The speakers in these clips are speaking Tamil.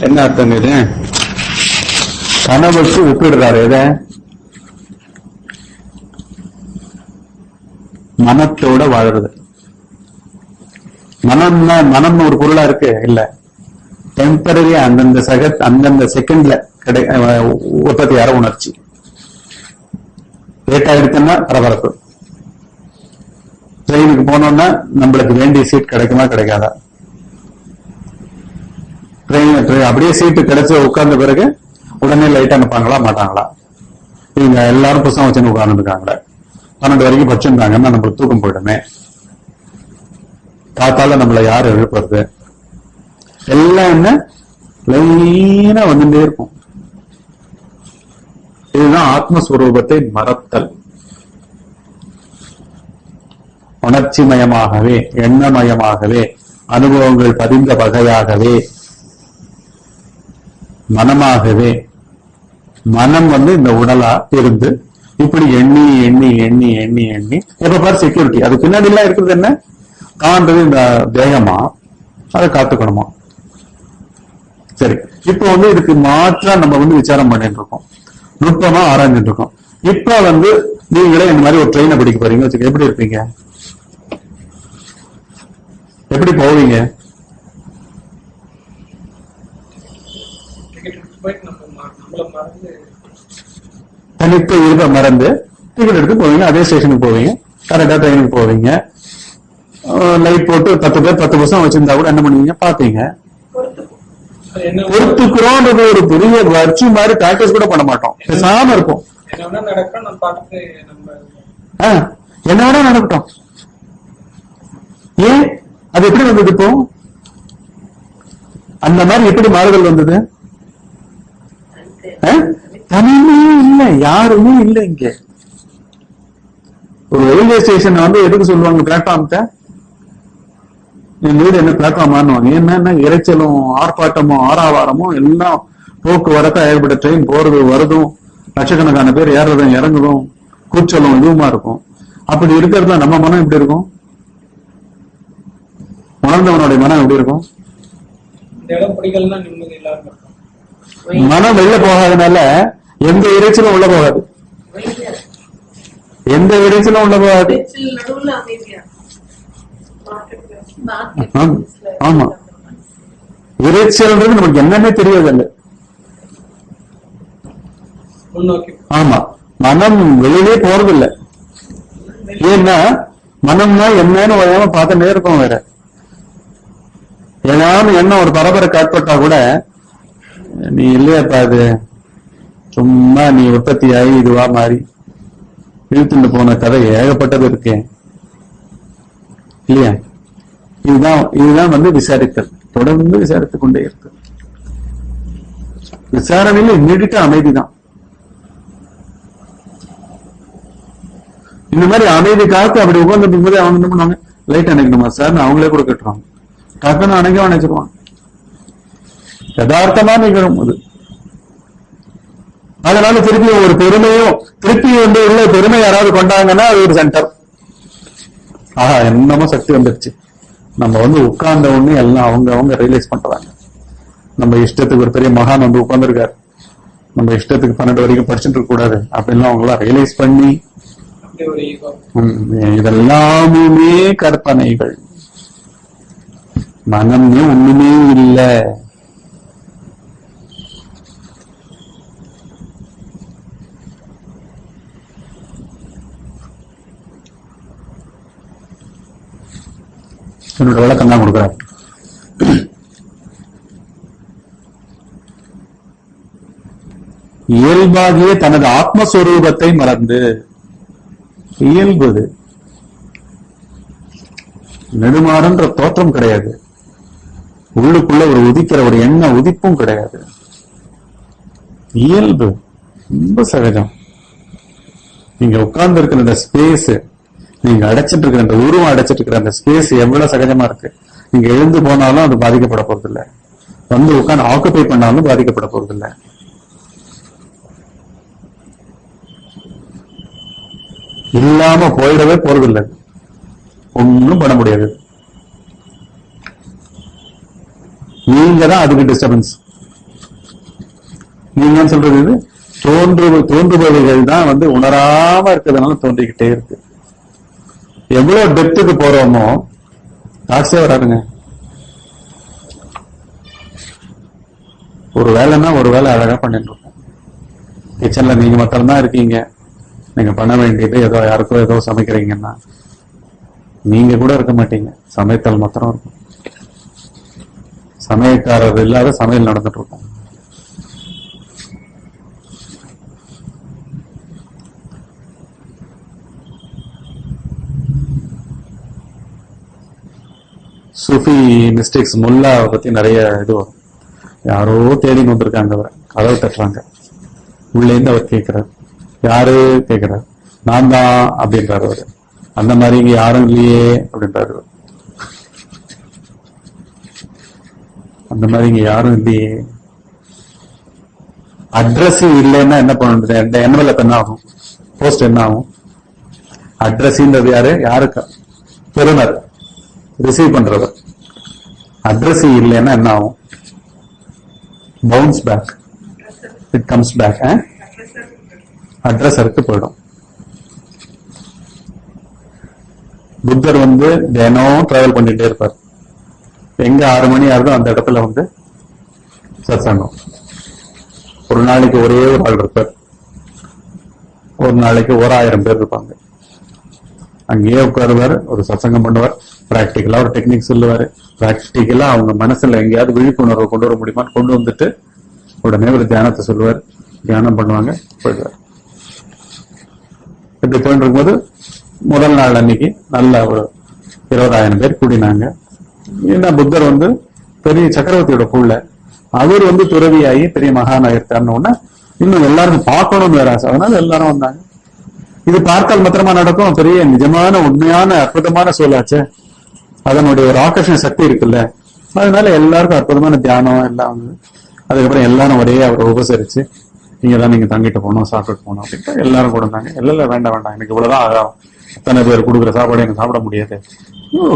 என்ன அர்த்தம் இது? கனவுக்கு ஒப்பிடுறாரு எதை? மனத்தோட வாழறது. மனம்னு ஒரு பொருளா இருக்கு இல்ல, டெம்பரரியா அந்தந்த செகண்ட்ல உற்பத்தி ஆற உணர்ச்சி. லேட் ஆயிடுச்சுன்னா பரபரப்பு. ட்ரெயினுக்கு போனோம்னா நம்மளுக்கு வேண்டிய சீட் கிடைக்குமா கிடைக்காதா? ட்ரெயின் அப்படியே சீட்டு கிடைச்ச உட்கார்ந்த பிறகு உடனே லைட் அனுப்பாங்களா மாட்டாங்களா? இவங்க எல்லாரும் புத்தகம் வச்சுன்னு உட்கார்ந்துருக்காங்களே, 12 வரைக்கும் படிச்சிருந்தாங்கன்னா நம்மளுக்கு தூக்கம் போயிடுமே, காத்தால நம்மள யாரு எழுப்புறது? எல்லாம் என்ன லைனா வந்துட்டே இருக்கும். இதுதான் ஆத்மஸ்வரூபத்தை மறத்தல். உணர்ச்சி மயமாகவே, எண்ணமயமாகவே, அனுபவங்கள் பதிந்த வகையாகவே, மனமாகவே, மனம் இந்த உடலா இருந்து இப்படி எண்ணி எண்ணி எண்ணி எண்ணி எண்ணி எப்ப பாரு செக்யூரிட்டி. அது பின்னாடி எல்லாம் இருக்கிறது என்ன? தான்றது இந்த தேகமா, அதை காத்துக்கணுமா? சரி, இப்ப இதுக்கு மாற்றா நம்ம விசாரம் பண்ணிட்டு இருக்கோம், நுட்பமா ஆராய்ஞ்சிட்டு இருக்கோம். இப்ப நீங்களே இந்த மாதிரி ஒரு ட்ரெயினை பிடிக்க போறீங்க வச்சுக்க, எப்படி இருப்பீங்க? எப்படி போவீங்க? தனித்து இருக்க மறந்து டிக்கெட் எடுத்து போவீங்க, அதே ஸ்டேஷனுக்கு போவீங்க, கரெக்டா ட்ரெயினுக்கு போவீங்க. லைட் போட்டு 10 பேர் 10 புத்தகம் வச்சிருந்தா கூட என்ன பண்ணுவீங்க? பாப்பீங்க. பொறுத்துக்கிறோன்றது ஒரு பெரிய வர்ச்சி மாதிரி பிராக்டிஸ் கூட பண்ண மாட்டோம், பேசாம இருக்கும். என்ன வேணா நடக்கட்டும். ஏன் அது எப்படி வந்தது? இப்போ அந்த மாதிரி எப்படி மாறுதல் வந்தது? தனிமையே இல்லை, யாருமே இல்லை. இங்க ஒரு ரயில்வே ஸ்டேஷன் எதுக்கு சொல்லுவாங்க பிளாட்ஃபார்ம்ட்ட? என் வீடு என்ன பிளாட்ஃபார்ம் ஆனுவாங்க. என்னன்னா இறைச்சலும் ஆர்ப்பாட்டமும் ஆறாவாரமும் எல்லாம் போக்குவரத்து ஏற்பட்ட ட்ரெயின் போறது வருதும், லட்சக்கணக்கான பேர் ஏறதும் இறங்குதும், கூச்சலும் இதுவுமா இருக்கும். அப்படி இருக்கிறதுல நம்ம மனம் எப்படி இருக்கும்? உணர்ந்தவனுடைய மனம் எப்படி இருக்கும்? மனம் வெளில போகாதனால எந்த இறைச்சலும் உள்ள போகாது, எந்த இறைச்சலும் உள்ள போகாது. ஆமா, இறைச்சல்ன்றது நமக்கு என்னன்னே தெரியாதுல்ல. ஆமா, மனம் வெளியிலே போறதில்லை. ஏன்னா மனம்னா என்னன்னு வரையாம பார்த்துட்டே இருக்கும். வேற ஏதாவது என்ன ஒரு பரபரப்பு காட்பட்டா கூட நீ இல்லையாப்பா, அது சும்மா நீ உற்பத்தி ஆகி இதுவா மாறி இழுத்துட்டு போன கதை ஏகப்பட்டது இருக்கேன் இல்லையா? இதுதான் விசாரித்தல். தொடர்ந்து விசாரித்துக் கொண்டே இருக்கு. விசாரணையில இம்மீடியட்டா அமைதிதான். இந்த மாதிரி அமைதி காத்து அப்படி உட்கார்ந்து போதே அவங்க என்ன பண்ணுவாங்க? லைட் அணைக்கணுமா சார்? அவங்களே கூட கட்டுறாங்க, டக்குன்னு அணைச்சிருவாங்க. யதார்த்தமா நிகழும் அது. அதனால திருப்பி ஒரு பெருமையும் திருப்பி உள்ள பெருமை யாராவது கொண்டாங்கன்னா அது ஒரு சென்டர். ஆஹா, என்னமோ சக்தி வந்துருச்சு. நம்ம உட்கார்ந்த உடனே எல்லாம் அவங்க ரியலைஸ் பண்றாங்க. நம்ம இஷ்டத்துக்கு ஒரு பெரிய மகான் உட்கார்ந்துருக்காரு, நம்ம இஷ்டத்துக்கு 12 வரைக்கும் படிச்சுட்டு இருக்க கூடாது அப்படின்னு அவங்களாம் ரியலைஸ் பண்ணி, இதெல்லாமுமே கற்பனைகள், மனமே ஒண்ணுமே இல்லை. என்னோட விளக்கம் தான் கொடுக்குறாரு. இயல்பாகிய தனது ஆத்மஸ்வரூபத்தை மறந்து, இயல்பது நெடுமாறன்ற தோற்றம் கிடையாது, உள்ளுக்குள்ள ஒரு உதிக்கிற ஒரு எண்ண உதிப்பும் கிடையாது. இயல்பு ரொம்ப சகஜம். நீங்க உட்கார்ந்து இருக்கிற இந்த ஸ்பேஸ், நீங்க அடைச்சிட்டு இருக்கிற அந்த உருவம் அடைச்சிட்டு இருக்கிற அந்த ஸ்பேஸ் எவ்வளவு சகஜமா இருக்கு. நீங்க எழுந்து போனாலும் அது பாதிக்கப்பட போறது இல்லை, உட்கார்ந்து ஆக்குபை பண்ணாலும் பாதிக்கப்பட போறது இல்லை. இல்லாம போயிடவே போறதில்லை, ஒன்னும் பண்ண முடியாது. நீங்க தான் அதுக்கு டிஸ்டர்பன்ஸ். நீங்க சொல்றது இது தோன்றுபவைகள் தான் வந்து உணராம இருக்கிறதுனால தோன்றிக்கிட்டே இருக்கு. எவ்வளவு டெப்த்துக்கு போறோமோ தாட்ஸே வராதுங்க. ஒரு வேலைன்னா ஒரு வேலை அழகா பண்ணிட்டு இருக்கோம். கிச்சன்ல நீங்க மட்டும்தான் இருக்கீங்க, நீங்க பண்ண வேண்டியது ஏதோ யாருக்கோ ஏதோ சமைக்கிறீங்கன்னா நீங்க கூட இருக்க மாட்டீங்க, சமைத்தல் மாத்திரம் இருக்கும். சமையல்காரர் இல்லாத சமையல் நடந்துட்டு இருக்கும். சூஃபி மிஸ்டேக்ஸ் முல்லாவை பத்தி நிறைய இது வரும். யாரோ தேடின்னு வந்திருக்காங்க, அவரை கதவை தட்டுறாங்க, உள்ளேந்து அவர் கேட்கிறார், யாரு கேட்கிறார், நான் தான் அப்படின்றாரு அவரு. அந்த மாதிரி இங்க யாரும் இல்லையே அப்படின்றாரு. அந்த மாதிரி இங்க யாரும் இல்லையே. அட்ரஸ் இல்லைன்னா என்ன பண்ணுறது? என்வலப் என்ன ஆகும்? போஸ்ட் என்ன ஆகும்? அட்ரஸ்ன்றது யாரு? யாருக்கு? பெறுநர், ரிசீவ் பண்றவர். அட்ரஸ் இல்லைன்னா என்ன ஆகும்? Bounce back, it comes back. அட்ரஸருக்கு போயிடும். புத்தர் வந்து தினம் டிராவல் பண்ணிட்டே இருப்பார். எங்க 6 மணி ஆகுதோ அந்த இடத்துல வந்து சத்சங்கம். ஒரு நாளைக்கு ஒரே ஒரு ஆள் இருப்பார், ஒரு நாளைக்கு 1000 பேர் இருப்பாங்க. அங்கேயே உட்காருவார், ஒரு சத்சங்கம் பண்ணுவார், பிராக்டிக்கலா ஒரு டெக்னிக் சொல்லுவாரு, பிராக்டிக்கலா அவங்க மனசுல எங்கேயாவது விழிப்புணர்வு கொண்டு வர முடியுமான்னு கொண்டு வந்துட்டு உடனே ஒரு தியானத்தை சொல்லுவார், தியானம் பண்ணுவாங்க, போயிடுவார். இப்படி போயிட்டு இருக்கும்போது முதல் நாள் அன்னைக்கு நல்ல ஒரு 20,000 பேர் கூடினாங்க. ஏன்னா புத்தர் வந்து பெரிய சக்கரவர்த்தியோட புள்ள, அவர் வந்து துறவியாகி பெரிய மகான் ஆயிருக்காருன்னு இன்னும் எல்லாரும் பார்க்கணும்னு வேற ஆசை, அதனால எல்லாரும் வந்தாங்க. இது பார்த்தால் மாத்திரமா நடக்கும்? பெரிய நிஜமான உண்மையான அற்புதமான சூழலாச்சு, அதனுடைய ஒரு ஆகர்ஷண சக்தி இருக்குல்ல, அதனால எல்லாருக்கும் அற்புதமான தியானம் எல்லாம் வந்து. அதுக்கப்புறம் எல்லாரும் ஒரே அவரை உபசரிச்சு, இங்கதான் நீங்க தங்கிட்டு போகணும், சாப்பிட்டு போகணும் அப்படின்ட்டு எல்லாரும் கொடுத்தாங்க. எல்லாம் வேண்டாம் வேண்டாம், எனக்கு இவ்வளவுதான் ஆகும், அத்தனை பேர் கொடுக்குற சாப்பாடு எனக்கு சாப்பிட முடியாது,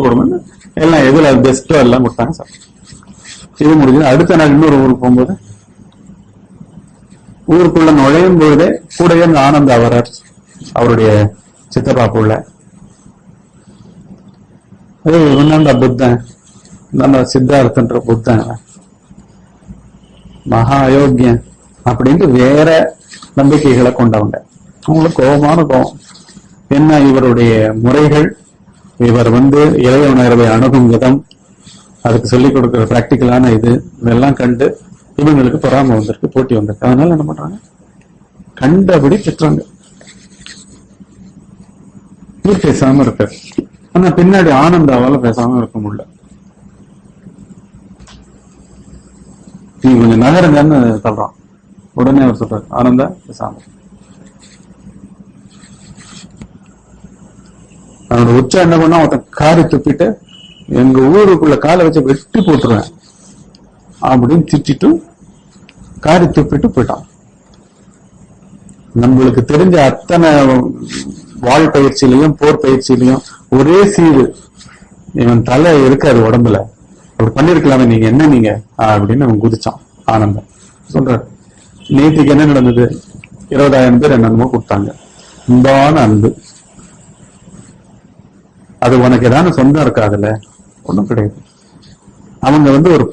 கொடுங்க எல்லாம் எதுல பெஸ்டோ எல்லாம் கொடுத்தாங்க. சார் இது முடிஞ்சது. அடுத்த நாள் இன்னொரு ஊருக்கு போகும்போது ஊருக்குள்ள நுழையும் பொழுதே கூடவே ஆனந்த அவரர், அவருடைய சித்தப்பா புள்ள, இவன்தான்டா புத்தன், இந்த சித்தார்த்தன்ற புத்தன், மகா அயோக்கியன் அப்படின்ட்டு வேற நம்பிக்கைகளை கொண்டவங்க. அவங்களுக்கு கோபமான கோபம். என்ன இவருடைய முறைகள், இவர் வந்து இறைவனர்வை அணுகும் விதம், அதுக்கு சொல்லிக் கொடுக்கிற பிராக்டிக்கலான இதெல்லாம் கண்டு இவங்களுக்கு பொறாமை வந்திருக்கு, போட்டி வந்திருக்கு. அதனால என்ன பண்றாங்க, கண்டபடி திட்டுறாங்க. இவர் பேசாம இருக்காரு. ஆனா பின்னாடி ஆனந்தாவால பேசாம இருக்க முடியல. நீ கொஞ்சம் நகருங்கன்னு சொல்றான். உடனே அவர் சொல்றாரு, ஆனந்தா பேசாம. அவனோட உச்சம் என்ன பண்ணா, ஒருத்தன் காரி துப்பிட்டு எங்க ஊருக்குள்ள காலை வச்சு வெட்டி போட்டுருவேன் அப்படின்னு திட்டிட்டு காரி துப்பிட்டு போயிட்டான். நம்மளுக்கு தெரிஞ்ச அத்தனை வாழ் பயிற்சியிலையும் போர் பயிற்சியிலையும் ஒரே சீரு இவன் தலை இருக்காது உடம்புல, அப்படி பண்ணிருக்கலாமே நீங்க, என்ன நீங்க அப்படின்னு அவன் குதிச்சான். ஆனந்தம் சொல்ற, நேற்றுக்கு என்ன நடந்தது, 20,000 பேர் என்னென்னமோ கொடுத்தாங்க, இந்தான அன்பு. அது உனக்கு ஏதாவது சொந்தம் இருக்காதுல்ல, ஒண்ணும் கிடையாது. அவங்க வந்து ஒரு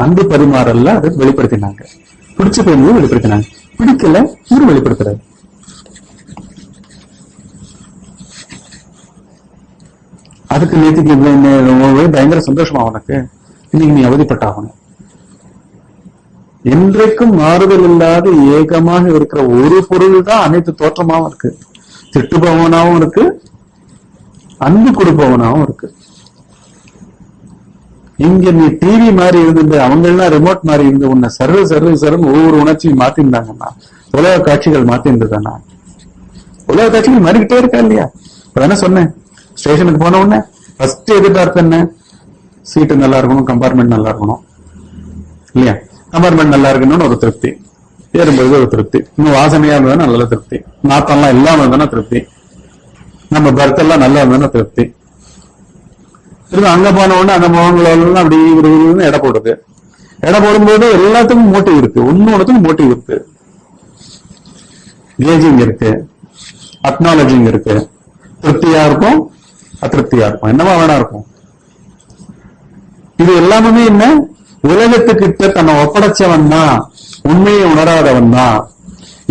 அன்பு பரிமாறல்ல அதை வெளிப்படுத்தினாங்க. பிடிச்ச போய் வெளிப்படுத்தினாங்க, பிடிக்கல இவரு வெளிப்படுத்துறாரு. அதுக்கு நேற்றுக்கு பயங்கர சந்தோஷமா உனக்கு, இன்னைக்கு நீ அவதிப்பட்டாகணும். என்றைக்கும் மாறுதல் இல்லாத ஏகமாக இருக்கிற ஒரு பொருள் தான் அனைத்து தோற்றமாவும் இருக்கு. திட்டுபவனாவும் இருக்கு, அன்பு கொடுப்பவனாவும் இருக்கு. இங்க நீ டிவி மாதிரி இருந்து அவங்கெல்லாம் ரிமோட் மாதிரி இருந்து உன்னை சர்வ ஒவ்வொரு உணர்ச்சியும் மாத்திருந்தாங்கன்னா, உலக காட்சிகள் மாத்திருந்ததுன்னா, உலக காட்சிகள் மாறிக்கிட்டே இருக்கா இல்லையா? இப்ப சொன்னேன், ஸ்டேஷனுக்கு போன உடனே ஃபர்ஸ்ட் எதிர்பார்ப்பு என்ன, சீட்டு நல்லா இருக்கணும், கம்பார்ட்மெண்ட் நல்லா இருக்கணும் இல்லையா? கம்பார்ட்மெண்ட் நல்லா இருக்கணும்னு ஒரு திருப்தி, ஏறும்போது ஒரு திருப்தி, இன்னும் வாசனையா இருந்ததுன்னா நல்ல திருப்தி, நாத்தம்லாம் இல்லாம இருந்ததுன்னா திருப்தி, நம்ம பர்த் எல்லாம் நல்லா இருந்ததுன்னா திருப்தி. திரும்ப அங்க போன உடனே அந்த முகங்களெல்லாம் அப்படி எடை போடுது. எடை போடும்போது எல்லாத்துக்கும் மோட்டிவ் இருக்கு, ஒன்னொன்னுக்கும் மோட்டிவ் இருக்கு. கேஜிங் இருக்கு, அக்னாலஜிங் இருக்கு, திருப்தியா இருக்கும், அதிருப்தியா இருக்கும், என்னவா வேணா இருக்கும். இது எல்லாமே என்ன, உலகத்துக்கிட்ட தன்னை ஒப்படைச்சவன் தான், உண்மையை உணராதவன் தான்.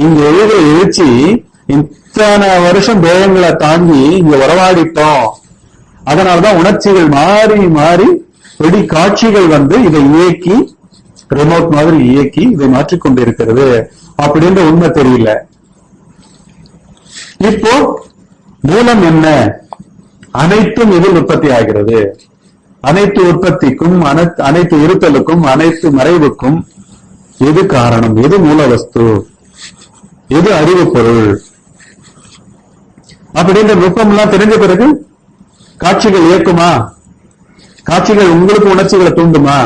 இங்க எழுச்சி இத்தனை வருஷம் பேயங்களை தாண்டி இங்க உறவாடிட்டோம். அதனாலதான் உணர்ச்சிகள் மாறி மாறி வெடி காட்சிகள் இதை இயக்கி, ரிமோட் மாதிரி இயக்கி இதை மாற்றிக்கொண்டிருக்கிறது அப்படின்ற உண்மை தெரியல. இப்போ மூலம் என்ன, அனைத்தும் இதில் உற்பத்தி ஆகிறது. அனைத்து உற்பத்திக்கும், அனைத்து இருத்தலுக்கும், அனைத்து மறைவுக்கும் எது காரணம், எது மூல வஸ்து, எது அறிவு பொருள் அப்படின்ற நுட்பம் எல்லாம் தெரிஞ்ச பிறகு காட்சிகள் இயக்குமா? காட்சிகள் உங்களுக்கு உணர்ச்சிகளை தூண்டுமா?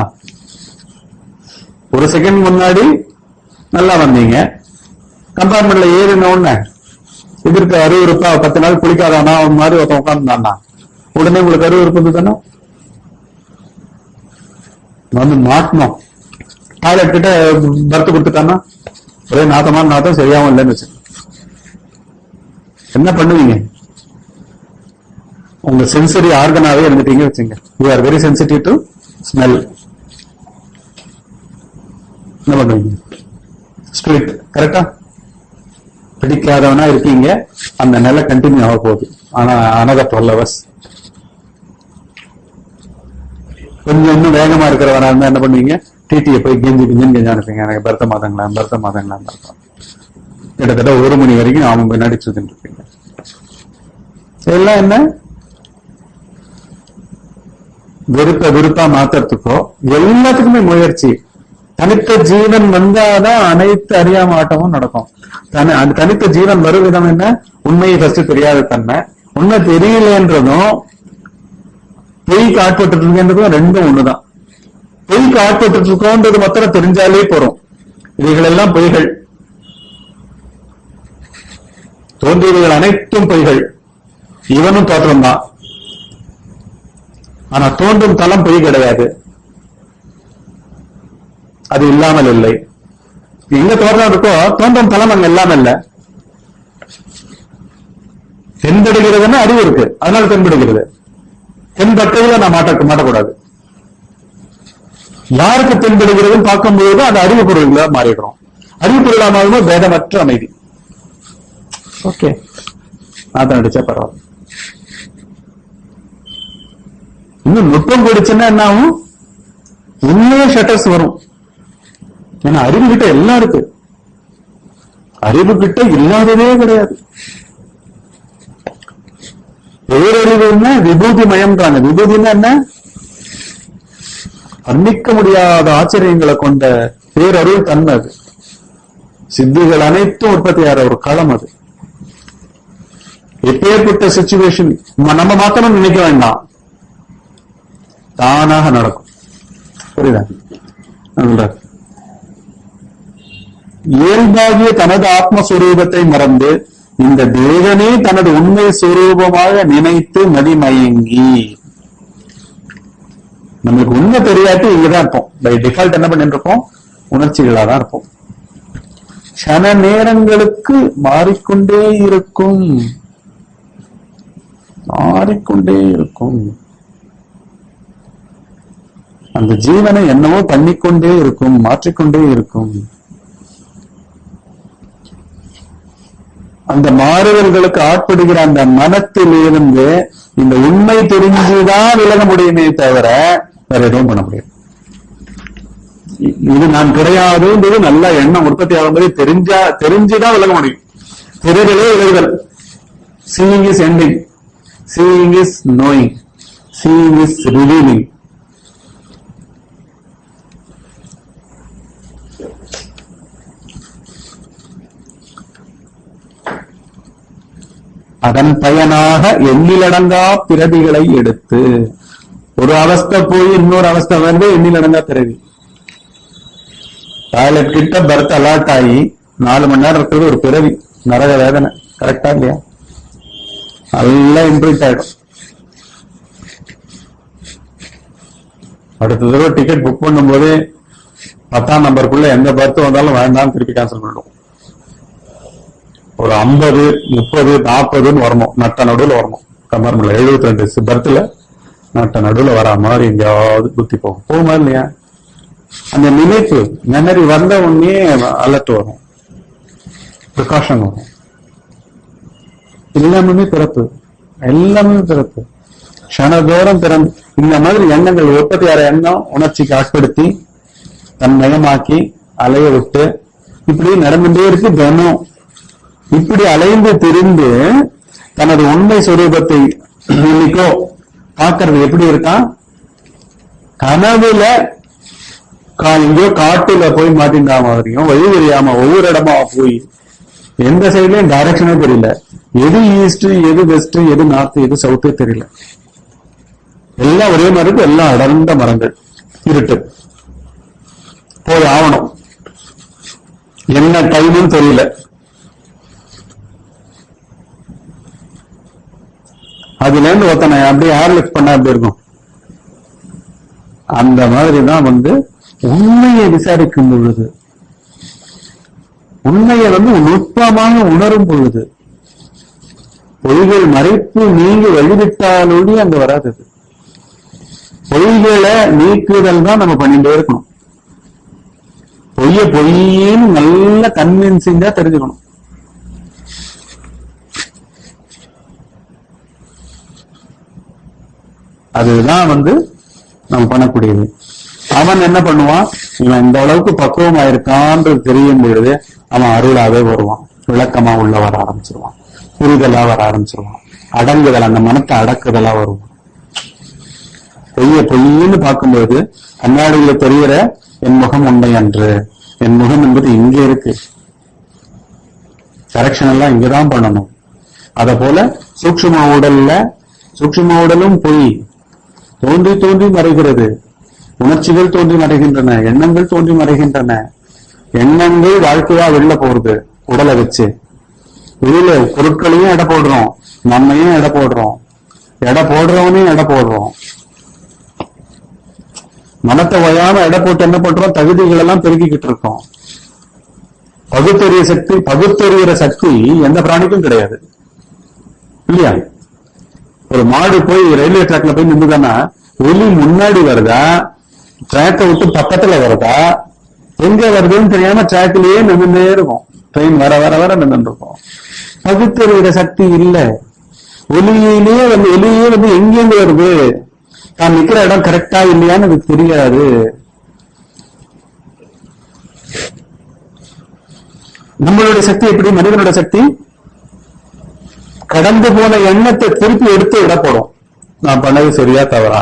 ஒரு செகண்ட் முன்னாடி நல்லா வந்தீங்க, கம்பார்ட்மெண்ட்ல ஏறின உடனே எதிர்க்க அருவருப்பா 10 நாள் குளிக்காதானா அவன் மாதிரி ஒருத்தன் உட்காந்துருந்தானா, உடனே உங்களுக்கு அருவருப்பு தானே மாட்டணும். டாய்லெட் கிட்ட பர்த்து கொடுத்துட்டானா ஒரே நாத்தமான நாத்தம் சரியாவும் இல்லைன்னு வச்சு என்ன பண்ணுவீங்க? உங்க சென்சரி ஆர்கனாவே இருந்துட்டீங்க வச்சுங்க. You are very sensitive to smell. என்ன பண்ணுவீங்க? ஸ்ட்ரீட் கரெக்டா பிடிக்காதவனா இருக்கீங்க, அந்த நிலை கண்டினியூ ஆக போகுது. ஆனா another 12 hours கொஞ்சம் இன்னும் வேகமா இருக்கிறவனா இருந்தா என்ன பண்ணுவீங்க? டிடியை போய் கெஞ்சு அனுப்பீங்க, எனக்கு பர்த்த மாதங்களா கிட்டத்தட்ட 1 மணி வரைக்கும் அவன் பின்னாடி சுத்திட்டு இருப்பீங்க. இதெல்லாம் என்ன, விருப்பா மாத்துறதுக்கோ எல்லாத்துக்குமே முயற்சி. தனித்த ஜீவன் வந்தாதான் அனைத்து அறியாமாட்டமும் நடக்கும். தனித்த ஜீவன் வரும் விதம் என்ன, உண்மையை ஃபர்ஸ்ட் தெரியாத தன்மை, உண்மை தெரியலன்றதும் பொய்க்கு ஆட்பட்டு இருக்குன்றதும் ரெண்டும் ஒண்ணுதான். பொய்க்கு ஆட்பட்டு இருக்கோன்றது மாத்திரம் தெரிஞ்சாலே போறோம். இவைகள் எல்லாம் பொய்கள், தோன்றியவைகள் அனைத்தும் பொய்கள். இவனும் தோற்றம் தான், ஆனா தோன்றும் தலம் பொய் கிடையாது, அது இல்லாமல் இல்லை. எங்க தோற்றம் இருக்கோ தோன்றும் தலம் அங்க இல்லாம இல்ல. தென்படுகிறதுன்னா அறிவு இருக்கு, அதனால தென்படுகிறது. தென்பட்டதுல நான் மாட்டக்கூடாது. யாருக்கு தென்படுகிறதுன்னு பார்க்கும்போது அந்த அறிவு பொருள்களா மாறிடுறோம். அறிவு பொருளா மாறும்போது பேதமற்ற அமைதி. ஓகே, நான் நடிச்சா பரவாயில்ல. இன்னும் நுட்பம் கூடிச்சுன்னா என்ன ஆகும், உண்மையே ஷட்டர்ஸ் வரும். ஏன்னா அறிவு கிட்ட எல்லாம் இருக்கு, அறிவு கிட்ட இல்லாததே கிடையாது. பேரறிவு என்ன, விபூதி மயம்ன்றாங்க. விபூதினா என்ன, வர்ணிக்க முடியாத ஆச்சரியங்களை கொண்ட பேரறிவு தன்மை. அது சித்திகள் அனைத்தும் உற்பத்தியாகிற ஒரு களம். அது எப்பேற்பட்ட சிச்சுவேஷன் நம்ம மாத்தணும் நினைக்க வேண்டாம், தானாக நடக்கும். புரியுதா? இயல்பாகிய தனது ஆத்மஸ்வரூபத்தை மறந்து இந்த தேவனே தனது உண்மை சுரூபமாக நினைத்து மதிமயங்கி, நம்மளுக்கு உண்மை தெரியாட்டி இங்கதான் இருப்போம். பை டிஃபால்ட் என்ன பண்ணிட்டு இருப்போம், உணர்ச்சிகளா தான் இருப்போம். கண நேரங்களுக்கு மாறிக்கொண்டே இருக்கும், அந்த ஜீவனை என்னவோ பண்ணிக்கொண்டே இருக்கும், மாற்றிக்கொண்டே இருக்கும். அந்த மாறுதல்களுக்கு ஆட்படுகிற அந்த மனத்தில் இருந்து இந்த உண்மை தெரிஞ்சுதான் விலக முடியுமே தவிர வேற எதுவும் பண்ண முடியாது. இது நான் கிடையாதுன்றது நல்ல எண்ணம் உற்பத்தி ஆகும்போது தெரிஞ்சுதான் விலக முடியும். தெரிதலே விலகுதல். Seeing is ending, seeing is knowing, seeing is revealing. அதன் பயனாக எண்ணிலடங்கா பிறவிகளை எடுத்து, ஒரு அவஸ்தை போய் இன்னொரு அவஸ்தை வந்து எண்ணிலடங்கா பிறவி. டாய்லெட் கிட்ட பர்த் அலர்ட் ஆகி 4 மணி நேரம் இருக்கிறது ஒரு பிறவி, நரக வேதனை. கரெக்டா இல்லையா? நல்லா இம்ப்ரூவ் ஆயிடும். அடுத்த தடவை டிக்கெட் புக் பண்ணும் போதே 10ஆம் நம்பருக்குள்ள எந்த பர்த் வந்தாலும் வேண்டாம் திருப்பி கேன்சல் பண்ணிடும். ஒரு 50, 30, 40 வரணும், நட்ட நடுவில் வரணும். கம்பார்ட்மெண்ட்ல 72 பர்த்ல நட்ட நடுவில் வரா மாதிரி எங்கேயாவது புத்தி போகுமா இல்லையா? அந்த நினைப்பு மெமரி வந்த உடனே அலர்ட் வரும், ப்ரிகாஷன் வரும். எல்லாமே பிறப்பு, எல்லாமே பிறப்பு. க்ஷணதோறும் பிறந்து இந்த மாதிரி எண்ணங்கள் உற்பத்தி ஆற எண்ணம் உணர்ச்சிக்கு ஆட்படுத்தி தன்மயமாக்கி அலைய விட்டு இப்படி நடந்துட்டே இருக்கு தினம். இப்படி அலைந்து திரிந்து தனது உண்மை சுரூபத்தை இன்னைக்கோ பார்க்கறது எப்படி இருக்கான்? கனவுல எங்கேயோ காட்டுல போய் மாட்டின்றா மாதிரியும், வழி தெரியாம ஒவ்வொரு இடமா போய் எந்த சைட்லயும் டைரக்ஷனே தெரியல. எது ஈஸ்ட், எது வெஸ்ட், எது நார்த், எது சவுத்தே தெரியல. எல்லாம் ஒரே மாதிரி இருக்கு, எல்லாம் அடர்ந்த மரங்கள், இருட்டு. போய் ஆவணும், என்ன டைம்னு தெரியல. அதுல இருந்து ஒருத்தனை அப்படியே ஏர்லிஃப்ட் பண்ண அப்படி இருக்கும். அந்த மாதிரிதான் உண்மையை விசாரிக்கும் பொழுது, உண்மையை நுட்பமாக உணரும் பொழுது, பொய்கள் மறைப்பு நீங்கி வழிவிட்டாலோடி அங்க வராது. பொய்களை நீக்குதல் தான் நம்ம பண்ணிட்டே இருக்கணும். பொய்யின்னு நல்ல கன்வின்சிங்கா தெரிஞ்சுக்கணும். அதுதான் நம்ம பண்ணக்கூடியது. அவன் என்ன பண்ணுவான்? இவன் இந்த அளவுக்கு பக்குவமா இருக்கான்றது தெரியும் பொழுது அவன் அருளாவே வருவான், விளக்கமா உள்ள வர ஆரம்பிச்சிருவான், புரிதலா வர ஆரம்பிச்சிருவான், அடங்குதல், அந்த மனத்தை அடக்குதலா வருவான். பொய்ன்னு பார்க்கும்போது கண்ணாடியில தெரிகிற என் முகம் உண்மை அன்று, என் முகம் என்பது இங்க இருக்கு, கரெக்ஷன் எல்லாம் இங்கதான் பண்ணணும். அத போல சூக்ஷ்ம உடலும் பொய் தோன்றி தோன்றி மறைகிறது. உணர்ச்சிகள் தோன்றி மறைகின்றன, எண்ணங்கள் தோன்றி மறைகின்றன. எண்ணங்கள் வாழ்க்கையா வெளில போறது, உடலை வச்சு வெளியில பொருட்களையும் எடை போடுறோம், நம்மையும் எடை போடுறோம், எடை போடுறவனையும் எடை போடுறோம். மனத்தை வயாம எடை போட்டு என்ன பண்றோம்? தகுதிகள் எல்லாம் பெருக்கிக்கிட்டு இருக்கோம். பகுத்தறிகிற சக்தி எந்த பிராணிக்கும் கிடையாது இல்லையா? ஒரு மாடு போய் ரயில்வே ட்ராக்ல போய் நின்றுதானா ஒலி முன்னாடி வருதா, ட்ராக்கை விட்டு பக்கத்துல வருதா, எங்க வருதுன்னு தெரியாம ட்ராக்லயே நின்றுட்டே இருக்கும். ட்ரெயின் வர வர வர நின்று இருக்கும். பகுத்தறிகிற சக்தி இல்ல. ஒலியிலேயே எங்கேருந்து வருது, தான் நிக்கிற இடம் கரெக்டா இல்லையான்னு அதுக்கு தெரியாது. நம்மளுடைய சக்தி எப்படி? மனிதனோட சக்தி கடந்து போன எண்ணத்தை திருப்பி எடுத்து விட போடும். நான் பண்ணது சரியா தவறா,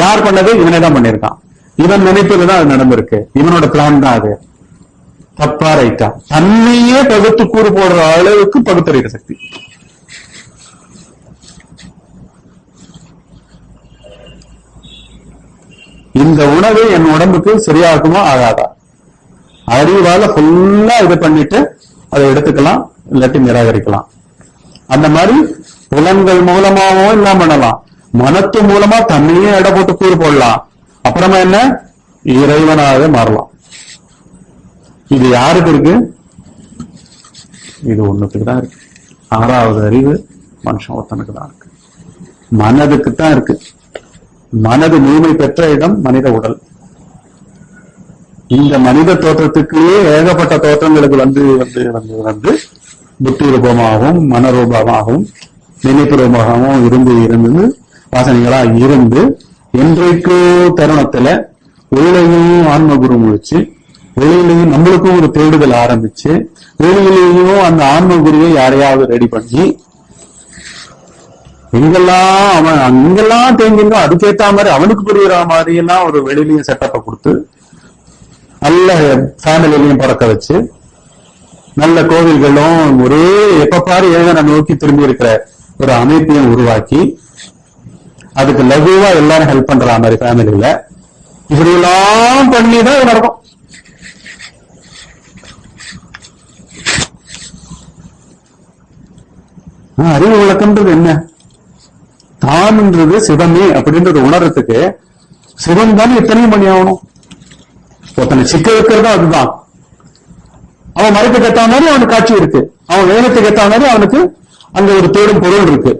யார் பண்ணது? இவனே தான் பண்ணிருக்கான், இவன் நினைப்பதுதான் அது நடந்திருக்கு, இவனோட பிளான் தான் அது, தப்பா ரைட்டா, தன்னையே பகுத்து கூறு போடுற அளவுக்கு பகுத்தறிகிற சக்தி. இந்த உணவு என் உடம்புக்கு சரியாகுமா ஆகாதா, அறிவால ஃபுல்லா இது பண்ணிட்டு அதை எடுத்துக்கலாம், இல்லாட்டி நிராகரிக்கலாம். அந்த மாதிரி புலன்கள் மூலமாவும் எல்லாம் பண்ணலாம், மனத்து மூலமா தன்னையே எடை போட்டு கூறு போடலாம். அப்புறமா என்ன? இறைவனாக மாறலாம். இது யாருக்கு இருக்கு? இது ஒண்ணுத்துக்கு தான் இருக்கு. 6வது அறிவு மனுஷன் ஒருத்தனுக்கு தான் இருக்கு, மனதுக்கு தான் இருக்கு. மனது முழுமை பெற்ற இடம் மனித உடல். இந்த மனித தோற்றத்துக்குள்ளே ஏகப்பட்ட தோற்றங்களுக்கு வந்து புத்தி ரூபமாகவும் மனரூபமாகவும் நினைப்பு ரூபமாகவும் இருந்து வாசனைகளா இருந்து என்றைக்கோ தருணத்துல ஒளியிலையும் ஆன்ம குரு முடிச்சு, ஒளியிலையும் நம்மளுக்கும் ஒரு தேடுதல் ஆரம்பிச்சு, ஒளியிலையும் அந்த ஆன்ம குருவை யாரையாவது ரெடி பண்ணி எங்கெல்லாம் தேங்கிருந்தோ அதுக்கேற்ற மாதிரி அவனுக்கு புரியுற மாதிரி எல்லாம் ஒரு வெளியிலையும் செட்டப்பை கொடுத்து, நல்ல ஃபேமிலிலையும் பிறக்க வச்சு, நல்ல கோவில்களும் ஒரே எப்ப பாரு ஏகனை நோக்கி திரும்பி இருக்கிற ஒரு அமைப்பையும் உருவாக்கி, அதுக்கு லகுவா எல்லாரும் ஹெல்ப் பண்ற மாதிரி ஃபேமிலியில இப்படி எல்லாம் பண்ணிதான் நடக்கும். அறிவு விளக்கம்ன்றது என்ன? தான்ன்றது சிவமே அப்படின்றது உணர்றதுக்கு சிவன் தானே எத்தனையும் பண்ணி ஆகணும். ஒருத்தனை சிக்க வைக்கிறதும் அதுதான். அவன் மறைப்புக்கு ஏற்ற மாதிரி அவனுக்கு காட்சி இருக்கு, அவன் வேகத்துக்கு ஏற்ற மாதிரி அவனுக்கு அங்க ஒரு தேடும் பொருள் இருக்கு.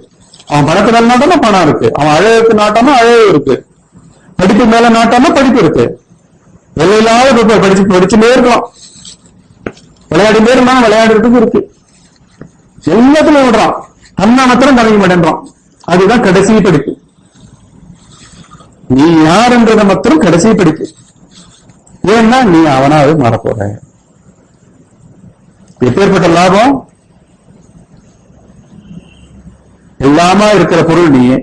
அவன் பணத்து மேல நாட்டாம பணம் இருக்கு, அவன் அழகுக்கு நாட்டாம அழகு இருக்கு, படிப்பு மேல நாட்டாம படிப்பு இருக்கு. எல்லையில்லாத படிச்சுட்டே இருக்கலாம், விளையாடிட்டே இருந்தாலும் விளையாடுறதுக்கு இருக்கு. எல்லாத்துலயும் விடுறான், தன்னை மாத்திரம் கவனிக்க மாட்டேன்றான். அதுதான் கடைசி படிப்பு. நீ யாருன்றத மாத்திரம் கடைசி படிப்பு. ஏன்னா நீ அவனாவது மாறப்போற. எப்பேற்பட்ட லாபம்? எல்லாமா இருக்கிற பொருள் நீயே,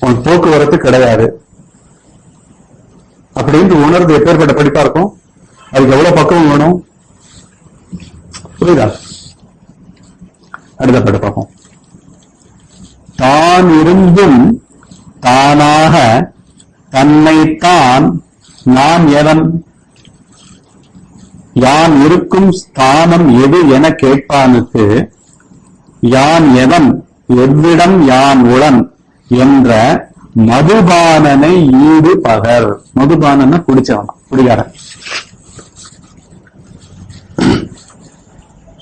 உன் போக்குவரத்து கிடையாது அப்படின்னு உணர்ந்து எப்பேற்பட்ட படிப்பா இருக்கும். அதுக்கு எவ்வளவு பக்குவம் வேணும்? புரியுதா? அடுத்த பாட்டு பார்ப்போம். தான் இருந்தும் தானாக தன்னைத்தான் நான் எவன், யான் இருக்கும் ஸ்தானம் எது என கேட்பானுக்கு யான் எவன் எவ்விடம் யான் உளன் என்ற மதுபானனை ஈடு பகர். மதுபானனை குடிச்சவன், குடிகாரன்.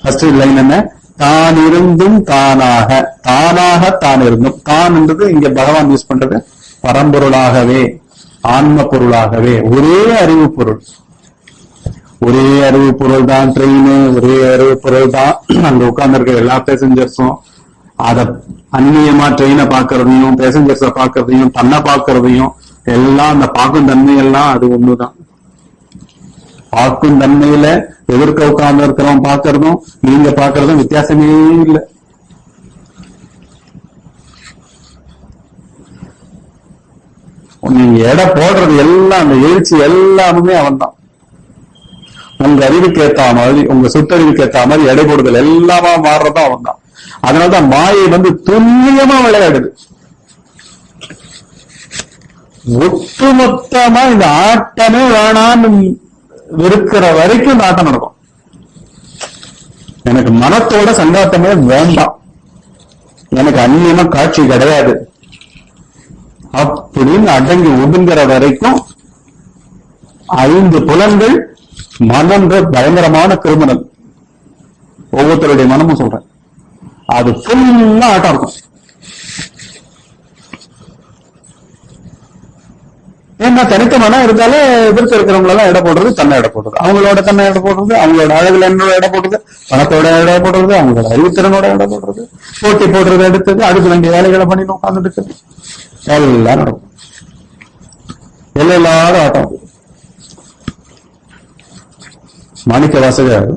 ஃபர்ஸ்ட் லைன் என்ன? தான் இருந்தும் தானாக, தானாக தான் இருந்தும். தான் என்றது இங்க பகவான் யூஸ் பண்றது பரம்பொருளாகவே, ஆன்ம பொருளாகவே, ஒரே அறிவு பொருள். ஒரே அறிவு பொருள் தான் ட்ரெயின், ஒரே அறிவு பொருள் தான் அங்க உட்கார்ந்து இருக்க எல்லா பேசஞ்சர்ஸும். அத அந்நியமா ட்ரெயினை பாக்குறதையும் பேசஞ்சர்ஸ பாக்குறதையும் தன்னை பாக்குறதையும் எல்லாம் அந்த பார்க்கும் தன்மை எல்லாம் அது ஒண்ணுதான். பார்க்கும் தன்மையில எதிர்க்க உட்கார்ந்து இருக்கிறவன் பாக்குறதும் நீங்க பாக்குறதும் வித்தியாசமே இல்லை. நீங்க எடை போடுறது எல்லாம், அந்த எழுச்சி எல்லாமே அவன் தான். உங்க அறிவுக்கு ஏற்ற மாதிரி, உங்க சுட்டறிவுக்கு ஏற்ற மாதிரி எடை போடுதல் எல்லாமா மாறுறதும் அவன் தான். அதனாலதான் மாயை துல்லியமா விளையாடுது. ஒட்டுமொத்தமா இந்த ஆட்டமே வேணான்னு இருக்கிற வரைக்கும் இந்த ஆட்டம் நடக்கும். எனக்கு மனத்தோட சங்காத்தமே வேண்டாம், எனக்கு அந்நியமா காட்சி கிடையாது அப்படின்னு அடங்கி ஒதுங்குற வரைக்கும் 5 புலன்கள் மனம்ன்ற பயங்கரமான கிரிமினல். ஒவ்வொருத்தருடைய மனமும் சொல்றேன், அது ஃபுல்லா ஆட்டம் இருக்கும். ஏன்னா தனித்த மனம் இருந்தாலே எதிர்த்து இருக்கிறவங்களெல்லாம் எடை போடுறது, தன்னை எடை போடுறது, அவங்களோட தன்னை எடை போடுறது, அவங்களோட அழகுல என்னோட எடை போடுறது, பணத்தோட எடை போடுறது, அவங்களோட அறிவுத்திறனோட எடை போடுறது, போட்டி போடுறது, எடுத்தது அதுக்கு வேண்டிய வேலைகளை பண்ணி உட்கார்ந்துட்டு இருக்குது. எல்லாம் நடக்கும், எல்லாரும் ஆட்டம். மாணிக்க வாசகர்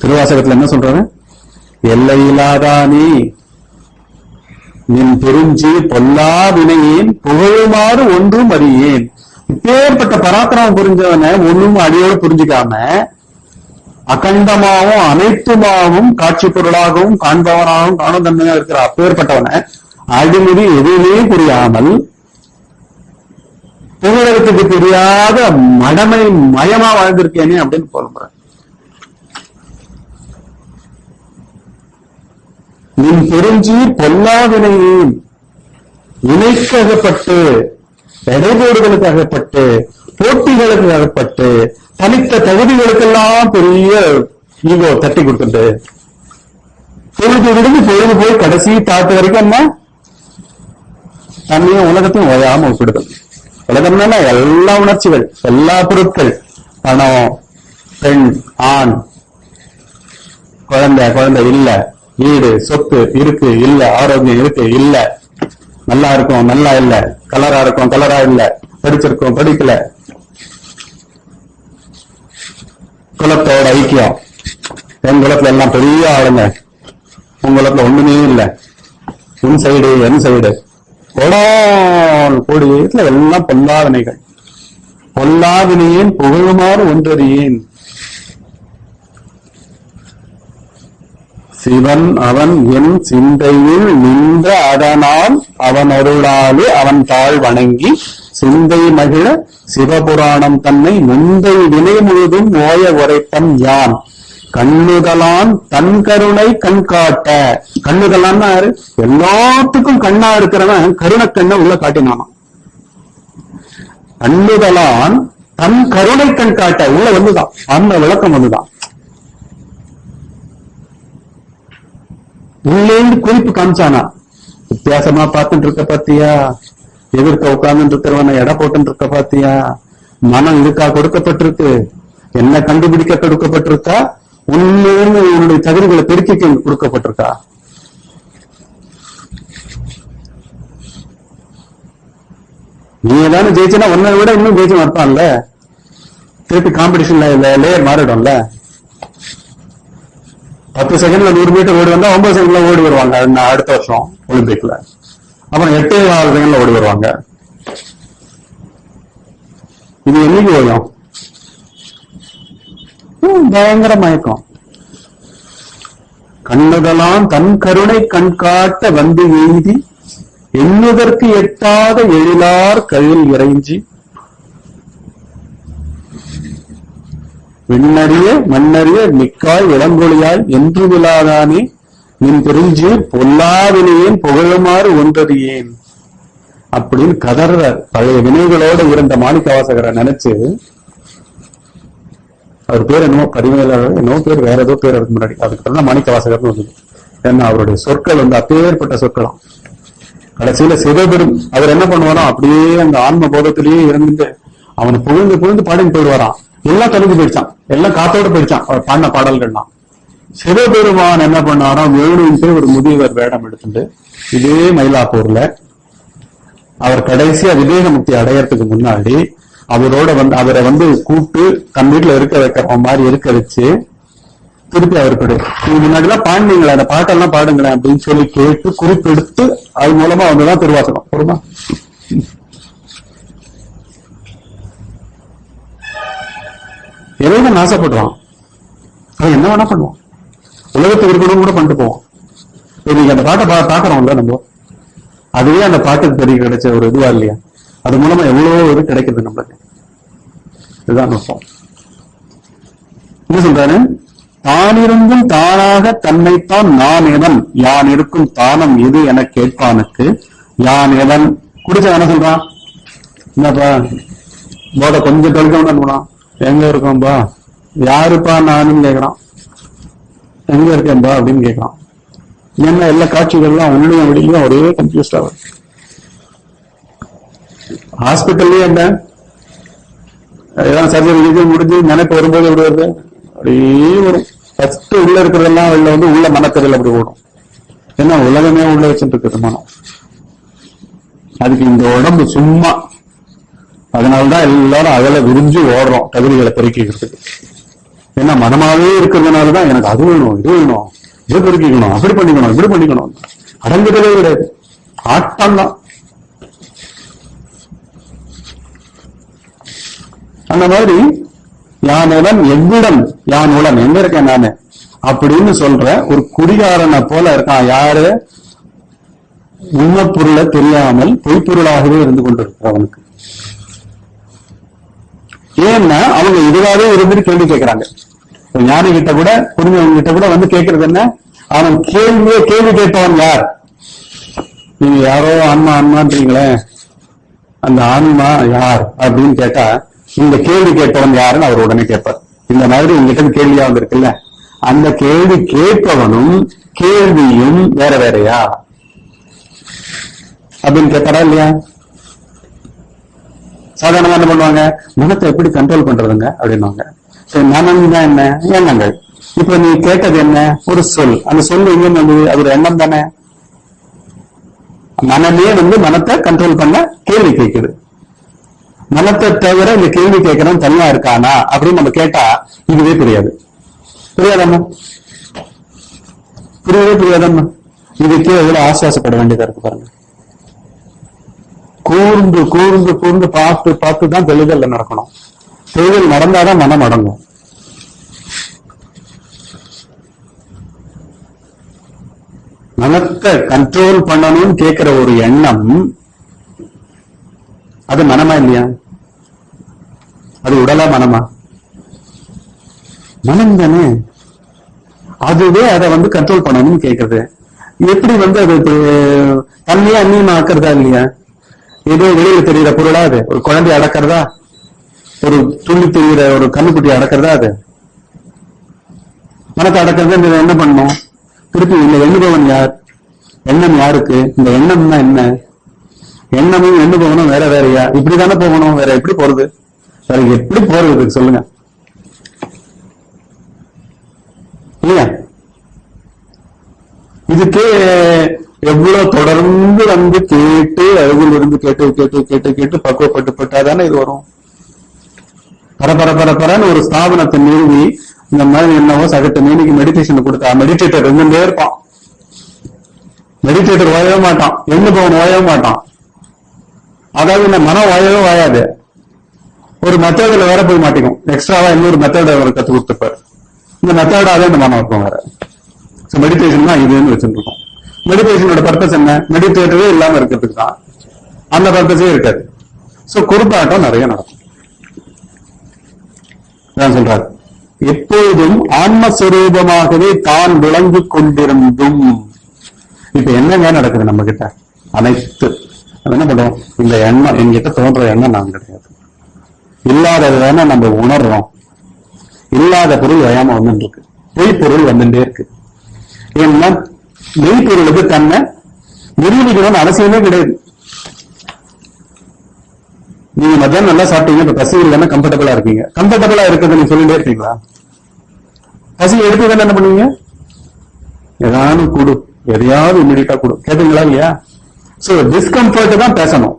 திருவாசகத்துல என்ன சொல்றாரு? எல்லையில்லாதானே நின் பெருஞ்சி பொல்லா வினையேன் புகழுமாறு ஒன்றும் அறியேன். இப்பேற்பட்ட பராக்கிரமம் புரிஞ்சவன ஒன்றும் அடியோடு புரிஞ்சுக்காம அகண்டமாவும் அனைத்துமாவும் காட்சி பொருளாகவும் காண்பவனாகவும் காணத்தன்மையா இருக்கிற அப்பேற்பட்டவனை அடிமுடி எதுவுமே புரியாமல் புகழத்துக்கு தெரியாத மடமை மயமா வாழ்ந்திருக்கேனே அப்படின்னு சொல்றேன். நின் பெருஞ்சி பொல்லாவினையேன் வினைக்கு அகப்பட்டு, எடைபோடுகளுக்கு அகப்பட்டு, போட்டிகளுக்கு அகப்பட்டு, தனித்த தகுதிகளுக்கெல்லாம் பெரிய ஈகோ தட்டி கொடுத்துட்டு பொழுது விடுந்து பொழுது போய் கடைசி தாத்து வரைக்கும் என்ன தன்னையும் உலகத்தையும் ஓயாம ஒப்பிடுதல். உலகம்னா எல்லா உணர்ச்சிகள், எல்லா பொருட்கள், பணம், பெண், ஆண், குழந்தை இல்ல, வீடு சொத்து இருக்கு இல்ல, ஆரோக்கியம் இருக்கு இல்ல, நல்லா இருக்கும் நல்லா இல்ல, கலரா இருக்கும் கலரா இல்ல, படிச்சிருக்கோம் படிக்கல, குலத்தோட ஐக்கியம், என் குலத்துல எல்லாம் பெரிய ஆளுங்க, உங்க குலத்துல ஒண்ணுமே இல்ல, உன் சைடு என் சைடு, கோடியத்துல எல்லாம் பொல்லாவினைகள். பொல்லாவினையேன் புகழுமாறு ஒன்றறியேன். சிவன் அவன் என் சிந்தையில் நின்ற அதனால் அவன் அருளாலே அவன் தாழ் வணங்கி சிந்தை மகிழ சிவபுராணம் தன்னை முந்தை வினை முழுதும் ஓய உரைப்பன் யான் கண்ணுதலான் தன் கருணை கண் காட்ட. கண்ணுதலான்னா எல்லாத்துக்கும் கண்ணா இருக்கிறவன் கருணக்கண்ணை உள்ள காட்டினானாம். கண்ணுதலான் தன் கருணை கண் காட்ட உள்ள வந்துதான் அந்த விளக்கம் வந்துதான். உள்ளேந்து குறிப்பு காமிச்சானா, வித்தியாசமா பார்த்துட்டு இருக்க பாத்தியா, எதிர்க்க உட்கார்ந்து இருக்கிறவன எடை போட்டு இருக்க பாத்தியா, மனம் இதுக்கா கொடுக்கப்பட்டிருக்கு, என்ன கண்டுபிடிக்க கொடுக்கப்பட்டிருக்கா, உண்மையிலிருந்து உன்னுடைய தகுதிகளை பெருக்கிக்க கொடுக்கப்பட்டிருக்கா. நீ ஏதாவது ஜெயிச்சுன்னா ஒன்னை விட இன்னும் ஜெயிச்சு நடத்தான்ல, திருப்பி காம்படிஷன்ல லேயர் மாறிடும்ல. 10 செகண்ட்ல 100 மீட்டர் ஓடி வந்தா 9 செகண்ட்ல ஓடி வருவாங்க அடுத்த வருஷம் ஒலிம்பிக்ல. அப்புறம் 8-4 செகண்ட்ல ஓடி வருவாங்க. இது என்னைக்கு ஓடும்? பயங்கர மயக்கம். கண்ணுதலாம் தன் கருணை கண்காட்ட வந்து எய்தி எண்ணுதற்கு எட்டாத எழிலார் கையில் இறைஞ்சி விண்ணறிய மண்ணறிய மிக்காய் இளங்கொழியாய் என்று விழாதானே நின் பிரிஞ்சு பொல்லாவினையேன் புகழுமாறு ஒன்றது ஏன் அப்படின்னு கதற பழைய வினைகளோடு இருந்த மாணிக்கவாசகரை நினைச்சு, அவர் பேர் என்னமோ பதிவேலாளர் என்னவோ பேர், வேற ஏதோ பேர் அதுக்கு முன்னாடி, அதுக்கு மாணிக்கவாசகர்னு வந்தது. ஏன்னா அவருடைய சொற்கள் அப்பேற்பட்ட சொற்களாம். கடைசியில சிவபெரும் அவர் என்ன பண்ணுவாராம், அப்படியே அந்த ஆன்ம போதத்திலேயே இருந்துட்டு அவனை புகழ்ந்து புகழ்ந்து பாடின்னு போயிடுவாராம். எல்லாம் தொலைஞ்சு போயிடுச்சான், எல்லாம் காத்தோட போயிடுச்சான் அவர் பாடின பாடல்கள்லாம். சிவபெருமான் என்ன பண்ணாராம், வேணுன்ட்டு ஒரு முதியவர் வேடம் எடுத்துட்டு இதே மயிலாப்பூர்ல அவர் கடைசியா விவேக முக்தி அடையறதுக்கு முன்னாடி அவரை கூப்பிட்டு தன் வீட்டுல இருக்க வைக்கிற மாதிரி இருக்க வச்சு திருப்பி அவருக்கு முன்னாடி எல்லாம் பாண்டிங்களேன், அந்த பாட்டெல்லாம் பாடுங்களேன் அப்படின்னு சொல்லி கேட்டு குறிப்பெடுத்து அது மூலமா வந்துதான் திருவாசகம் பொறுமா. எதையும் ஆசைப்படுறான், அவன் என்ன வேணா பண்ணுவான், உலகத்துக்கு இருக்கணும் கூட பண்ணிட்டு போவான். இன்னைக்கு அந்த பாட்டை பாக்குறோம்ல நம்ம, அதுவே அந்த பாட்டுக்கு தெரிய கிடைச்ச ஒரு இதுவா இல்லையா, அது மூலமா எவ்வளவு இது கிடைக்குது நம்மளுக்கு. இதுதான் நுட்பம். என்ன சொல்றாரு, தானிருந்தும் தானாக தன்னைத்தான் நான் எவன் யான் இருக்கும் தானம் எது என கேட்பானுக்கு யான் எவன். குடிச்ச என்ன சொல்றான், என்னப்பா போத கொஞ்சம் தொலைக்க எங்க இருக்கோம்பா, யாருப்பா நானும் கேட்கறான், எங்க இருக்கேன்பா அப்படின்னு கேட்கறான். என்ன எல்லா காட்சிகள்லாம் உன்னையும் வெளியிலும் ஒரே கன்ஃபியூஸ்ட் ஆகும். ஹாஸ்பிட்டல்லயே என்ன சர்ஜரி முடிஞ்சு நினைப்பு வரும்போது எப்படி வருது, அப்படியே வரும். ஃபர்ஸ்ட் உள்ள இருக்கிறதெல்லாம் வெளில உள்ள மனக்கதில் அப்படி ஓடும். ஏன்னா உலகமே உள்ள வச்சுட்டு இருக்குது மனம். அதுக்கு இந்த உடம்பு சும்மா, அதனாலதான் எல்லாரும் அதில விரிஞ்சு ஓடுறோம் தகுதிகளை பெருக்கிக்கிறதுக்கு. ஏன்னா மனமாவே இருக்கிறதுனாலதான் எனக்கு அது வேணும், இது வேணும், இது பெருக்கிக்கணும், அப்படி பண்ணிக்கணும், இப்படி பண்ணிக்கணும், அடங்குதலே கிடையாது, ஆட்டம் தான். அந்த மாதிரி யானவன் எவ்விடம் யான் உடன் எங்க இருக்கேன் நானு அப்படின்னு சொல்ற ஒரு குடிகாரனை போல இருக்கான். யாரு, உண்மை பொருளை தெரியாமல் பொய்ப்பொருளாகவே இருந்து கொண்டிருக்கிறவனுக்கு. ஏன்னா அவங்க இதுவாகவே இருந்துட்டு கேள்வி கேட்கிறாங்க. ஞானி கிட்ட கூட புரிஞ்சவங்க கிட்ட கூட வந்து கேட்கறது என்ன, அவன் கேள்வி கேட்பவன் யார், நீங்க யாரோ ஆன்மா ஆன்மான்றீங்களே, அந்த ஆன்மா யார் அப்படின்னு கேட்டா இந்த கேள்வி கேட்பவன் யாருன்னு அவர் உடனே கேட்பார். இந்த மாதிரி உங்ககிட்ட கேள்வியா வந்திருக்குல்ல, அந்த கேள்வி கேட்பவனும் கேள்வியும் வேற வேறையா அப்படின்னு கேட்பாரா இல்லையா? சாதாரணமா என்ன பண்ணுவாங்க, மனத்தை எப்படி கண்ட்ரோல் பண்றதுங்க அப்படின்வாங்க. சரி, மனம் தான் என்ன, எண்ணங்கள். இப்ப நீ கேட்டது என்ன, ஒரு சொல். அந்த சொல் எங்க வந்து அது ஒரு எண்ணம் தானே. மனமே மனத்தை கண்ட்ரோல் பண்ண கேள்வி கேட்குது. மனத்தை தவிர இந்த கேள்வி கேட்கறோம் தனியா இருக்கானா அப்படின்னு நம்ம கேட்டா இதுவே தெரியாது. புரியாதம்மா, புரியாதம்மா. இதுக்கே எவ்வளவு ஆசுவாசப்பட வேண்டியதா இருக்கு பாருங்க. கூர்ந்து கூர்ந்து கூர்ந்து பார்த்து பார்த்து தான் தெளிதல் நடக்கணும். தெளிதல் நடந்தாதான் மனம் அடங்கும். மனத்தை கண்ட்ரோல் பண்ணணும்னு கேட்கிற ஒரு எண்ணம், அது மனமா இல்லையா? அது உடலா மனமா? மனம் தானே. அதுவே அதை கண்ட்ரோல் பண்ணணும்னு கேட்கறது. எப்படி அது தன்மையா அந்நியமா ஆக்குறதா இல்லையா? ஏதோ வெளியில தெரிகிற பொருளா அது? ஒரு குழந்தைய அடக்கிறதா? ஒரு துள்ளி தெரிகிற ஒரு கண்ணுக்குட்டி அடக்கிறதா அது? மனத்தை அடக்கிறது என்ன பண்ணணும்? திருப்பி இந்த எண்ணுபவன் யார்? எண்ணம் யாருக்கு? இந்த எண்ணம்னா என்ன? எண்ணமும் எண்ணுபவனும் வேற வேறையா? இப்படிதானே போகணும், வேற எப்படி போறது? வேற எப்படி போறது சொல்லுங்க இல்லையா? இதுக்கே எவ்வளவு தொடர்ந்து வந்து கேட்டு அருகில் இருந்து கேட்டு கேட்டு கேட்டு கேட்டு பக்குவப்பட்டுப்பட்டாதானே இது வரும். பரபரன்னு ஒரு ஸ்தாபனத்தை நிறுவி இந்த மாதிரி என்னவோ சகட்டு மீனிக்கு மெடிடேஷன் கொடுத்தா மெடிடேட்டர் இருந்துட்டே இருப்பான். மெடிடேட்டர் ஓயவே மாட்டான், எண்ணுபவன் ஓயவே மாட்டான். அதாவது இந்த மனம் ஓயவே ஓயாது. ஒரு மெத்தட்ல வேற போய் மாட்டிக்கும், எக்ஸ்ட்ராவா இன்னொரு மெத்தட் அவர் கத்து கொடுத்துப்பாரு. இந்த மெத்தடாவே இந்த மனம் இருக்கும் வேற. மெடிடேஷன் தான் இதுன்னு வச்சுருக்கோம். மெடிடேஷனோட பர்பஸ் என்ன? மெடிடேட்டரே இல்லாம இருக்கிறதுக்கு தான். அந்த பர்பஸே இருக்காது. சோ குறுப்பாட்டம் நிறைய நடக்கும். சொல்றாரு, எப்போதும் ஆன்மஸ்வரூபமாகவே தான் விளங்கி கொண்டிருந்தும். இப்ப என்னங்க நடக்குது நம்ம கிட்ட? அனைத்து என்ன பண்றோம்? இந்த எண்ணம் என்கிட்ட தோன்ற எண்ணம் நான் கிடையாது, இல்லாதது வேணா நம்ம உணர்றோம். இல்லாத பொருள் வயாம வந்துட்டு இருக்கு, பொய் பொருள் வந்துட்டே இருக்கு. ஏன்னா மெய்ப்பொருளுக்கு தன்னை நிரூபிக்கணும்னு அவசியமே கிடையாது. நீங்க மத்தியானம் நல்லா சாப்பிட்டீங்க, இப்ப பசி இல்லைன்னா கம்ஃபர்டபுளா இருக்கீங்க. கம்ஃபர்டபுளா இருக்கிறது நீங்க சொல்லிட்டே இருக்கீங்களா? பசி எடுத்து என்ன பண்ணுவீங்க? ஏதாவது கொடு, எதையாவது இமீடியட்டா கொடு, கேட்டீங்களா இல்லையா? சோ டிஸ்கம்ஃபர்ட் தான் பேசணும்,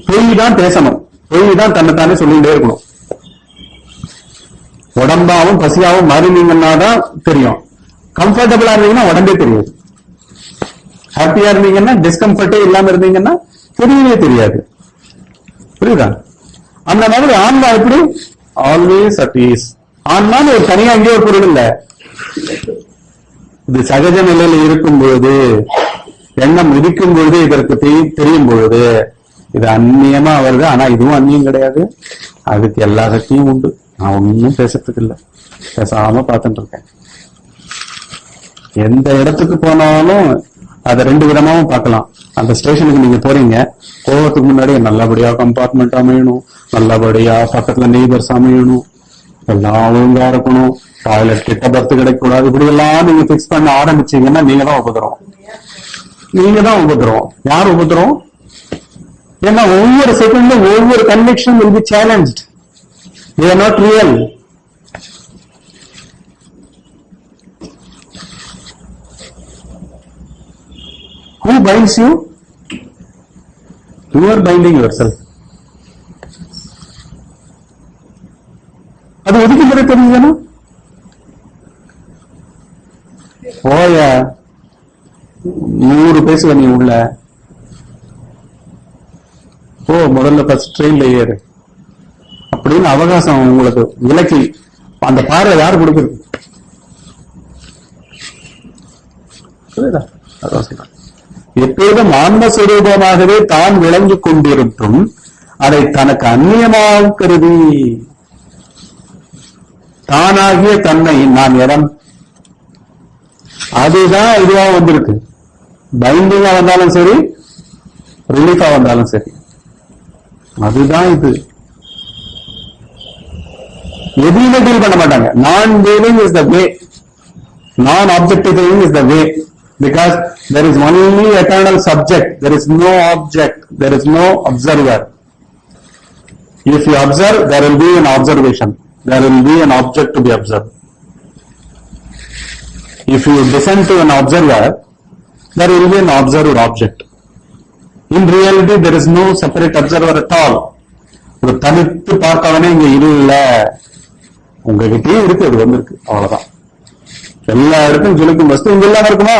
பொய் தான் பேசணும், பொய் தான் தன்னைத்தானே சொல்லிட்டே இருக்கணும். உடம்பாவும் பசியாவும் மாறினீங்கன்னா தான் தெரியும். கம்ஃபர்டபுளா இருந்தீங்கன்னா உடம்பே தெரியாது. ஹாப்பியா இருந்தீங்கன்னா, டிஸ்கம்ஃபர்டே இல்லாம இருந்தீங்கன்னா தெரியவே தெரியாது. புரியுதா? அந்த மாதிரி ஆன்மா எப்படி? Always at is. ஆன்மான்னு ஒரு தனியா அங்கே ஒரு பொருள் இல்ல. இது சகஜ நிலையில இருக்கும் பொழுது, எண்ணம் உதிக்கும் பொழுது, இதற்கு தெரியும் பொழுது இது அந்நியமா வருது. ஆனா இதுவும் அந்நியம் கிடையாது, அதுக்கு எல்லா சக்தியும் உண்டு. நான் ஒன்னும் பேசுறதுக்கு இல்லை, பேசாம பார்த்துட்டு இருக்கேன். எந்த இடத்துக்கு போனாலும் அதை ரெண்டு விதமாவும் பார்க்கலாம். அந்த ஸ்டேஷனுக்கு நீங்க போறீங்க, போகிறதுக்கு முன்னாடி நல்லபடியா கம்பார்ட்மெண்ட் அமையணும், நல்லபடியா பக்கத்துல நெய்பர்ஸ் அமையணும், எல்லாம் ஒழுங்கா இருக்கணும், டாய்லெட் கிட்ட பர்த்து கிடைக்கக்கூடாது, இப்படி எல்லாம் நீங்க பிக்ஸ் பண்ண ஆரம்பிச்சீங்கன்னா நீங்க தான் உபத்திரம். நீங்க தான் உபத்திரம். யார் உபத்திரம்? ஏன்னா ஒவ்வொரு செகண்ட்ல ஒவ்வொரு conviction will be challenged. They are not real. Who binds you? You are binding yourself. அது ஒதுக்கி பிற தெரியுதுன்னா போய 100 பேசுவ நீ உள்ள போ, முதல்ல ஃபர்ஸ்ட் ட்ரெயின்ல ஏறு அப்படின்னு அவகாசம் உங்களுக்கு விலக்கி அந்த பார்வை யாரு கொடுக்குறது? எப்போதும் ஆன்மஸ்வரூபமாகவே தான் விளங்கிக் கொண்டிருக்கும் அதை தனக்கு அந்நியமாக கருதி தானாகிய தன்னை நான் இடம், அதுதான் இதுவா வந்திருக்கு. பைண்டிங்கா வந்தாலும் சரி, ரிலீஃபா வந்தாலும் சரி, அதுதான் இது. எதையுமே டீல் பண்ண மாட்டாங்க. நான் டீலிங் இஸ் த வே, நான் objective is the way. Because there is only eternal subject, there is no object, there is no observer. If you observe, there will be an observation, there will be an object to be observed. If you descend to an observer, there will be an observed object. In reality, there is no separate observer at all. ஒரு தனித்து பார்க்கவனே இங்க இல்ல, உங்ககிட்டயே இருக்கு, அது வந்திருக்கு, அவ்வளவுதான். எல்லா இடத்தையும் ஜொலிக்கும் வஸ்து இங்க இல்லாம இருக்குமா?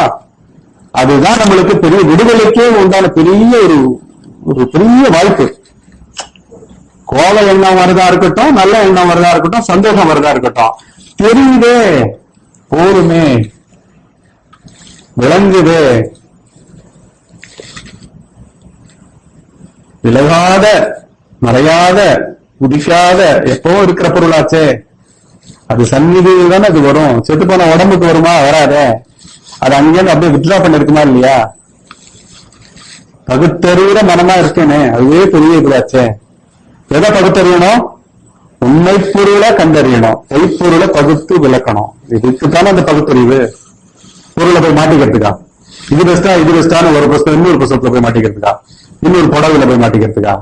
அதுதான் நம்மளுக்கு பெரிய விடுதலைக்கே உண்டான பெரிய ஒரு பெரிய வாய்ப்பு. கோப எண்ணம் வரதா இருக்கட்டும், நல்ல எண்ணம் வரதா இருக்கட்டும், சந்தோஷம் வரதா இருக்கட்டும், தெரியுதே, போருமே, விளங்குதே, விலகாத, மறையாத, உதிக்காத, எப்போ இருக்கிற பொருளாச்சே. அது சந்நிதி தானே அது வரும். செத்து போன உடம்புக்கு வருமா? வராதே. அது அங்கேயிருந்து அப்படியே வித்ட்ரா பண்ணிருக்குமா இல்லையா? பகுத்தறிகிற மனமா இருக்கேனே, அதுவே பெரிய இதுவாச்சே. எதை பகுத்தறியணும்? உண்மை பொருளை கண்டறியணும், பொய்ப்பொருளை பகுத்து விளக்கணும். இதுக்குத்தானே அந்த பகுத்தறிவு. பொருளை போய் மாட்டிக்கிறதுக்கா? இது பெஸ்டா இது பெஸ்டான ஒரு புஸ்தகம் இன்னொரு புஸ்தகத்துல போய் மாட்டிக்கிறதுக்கா? இன்னொரு புடவையில போய் மாட்டிக்கிறதுக்கா?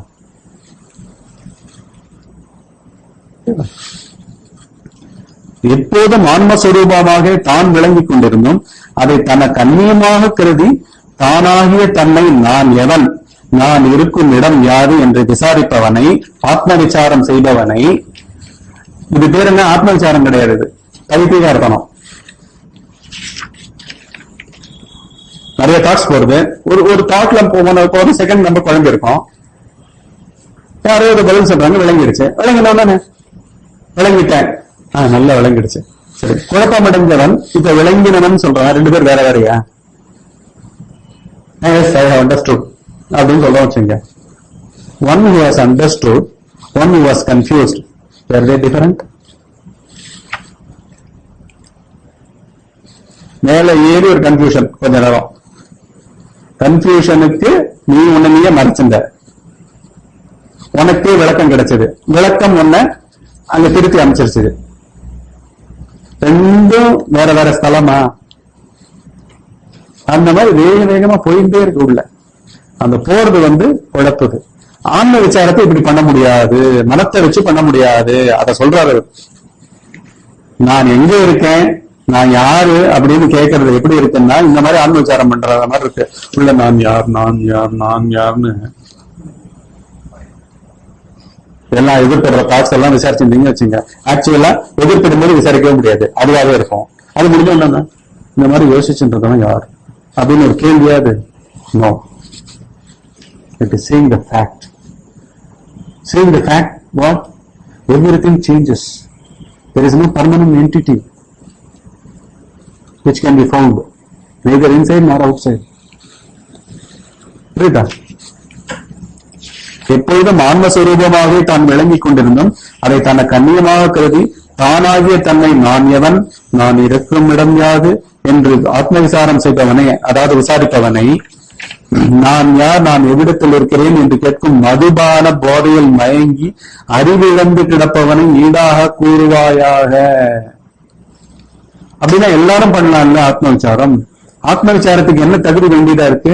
எப்போதும் ஆன்மஸ்வரூபமாக தான் விளங்கிக் கொண்டிருந்தும் அதை தனக்கு அந்நியமாக கருதி தானாகிய தன்னை நான் எவன், நான் இருக்கும் இடம் யாது என்று விசாரிப்பவனை, ஆத்ம விசாரம் செய்பவனை, இது பேர் என்ன? ஆத்ம விசாரம் கிடையாது, இது பைத்தியகாரத்தனம். நிறைய தாட்ஸ் போறது, ஒரு தாட்ல போது செகண்ட் நம்ம குழம்பு இருக்கோம், யாரோ ஒரு பதில் சொல்றாங்க, விளங்கிடுச்சு. விளங்கினோன்னு விளங்கிட்டேன், நல்லா விளங்கிடுச்சு. சரி, குழப்பம் அடைஞ்சவன் இப்ப விளங்கினவன் சொல்றான், ரெண்டு பேர் வேற வேறையா? Yes, I have understood அப்படின்னு சொல்ல வச்சுங்க. One who has understood, one who was confused, were they different? மேல ஏறி ஒரு கன்ஃபியூஷன், கொஞ்ச நேரம் கன்ஃபியூஷனுக்கு நீ உன்னையே மறைச்சிருந்த, உனக்கே விளக்கம் கிடைச்சது, விளக்கம் ஒன்ன அங்க திருப்பி அமைச்சிருச்சு. ரெண்டும் வேற வேற ஸ்தலமா? அந்த மாதிரி வேக வேகமா போயிட்டே இருக்கு உள்ள. அந்த போறது குழப்புது. ஆன்ம விசாரத்தை இப்படி பண்ண முடியாது, மனத்தை வச்சு பண்ண முடியாது. அத சொல்றாரு, நான் எங்க இருக்கேன், நான் யாரு அப்படின்னு கேட்கறது எப்படி இருக்குன்னா, இந்த மாதிரி ஆன்ம விசாரம் பண்ற மாதிரி இருக்கு. உள்ள நான் யார் நான் யார் நான் யாருன்னு எல்லாம் எதிர்ப்படுற தாட்ஸ் எல்லாம் விசாரிச்சிருந்தீங்க வச்சுங்க. ஆக்சுவலா எதிர்ப்படும் போது விசாரிக்கவே முடியாது, அதுவாகவே இருக்கும். அது முடிஞ்ச என்ன, இந்த மாதிரி யோசிச்சுன்றதுனா யார் அப்படின்னு ஒரு கேள்வியாது. No, it is seeing the fact. Seeing the fact, what? Everything changes. There is no permanent entity which can be found neither inside nor outside. புரியுதா? எப்பொழுதும் ஆன்மஸ்வரூபமாக தான் விளங்கிக் கொண்டிருந்தும் அதை தனக்கு அந்நியமாக கருதி தானாகிய தன்னை நான் எவன், நான் இருக்கும் இடம் யாது என்று ஆத்ம விசாரம் செய்பவனை, அதாவது விசாரிப்பவனை, நான் யார், நான் எவ்விடத்தில் இருக்கிறேன் என்று கேட்கும் மதுபான போதையில் மயங்கி அறிவிழந்து கிடப்பவனை ஈடாக கூறுவாயாக. அப்படின்னா எல்லாரும் பண்ணலாம்ல ஆத்ம விசாரம். ஆத்ம விசாரத்துக்கு என்ன தகுதி வேண்டியதா இருக்கு?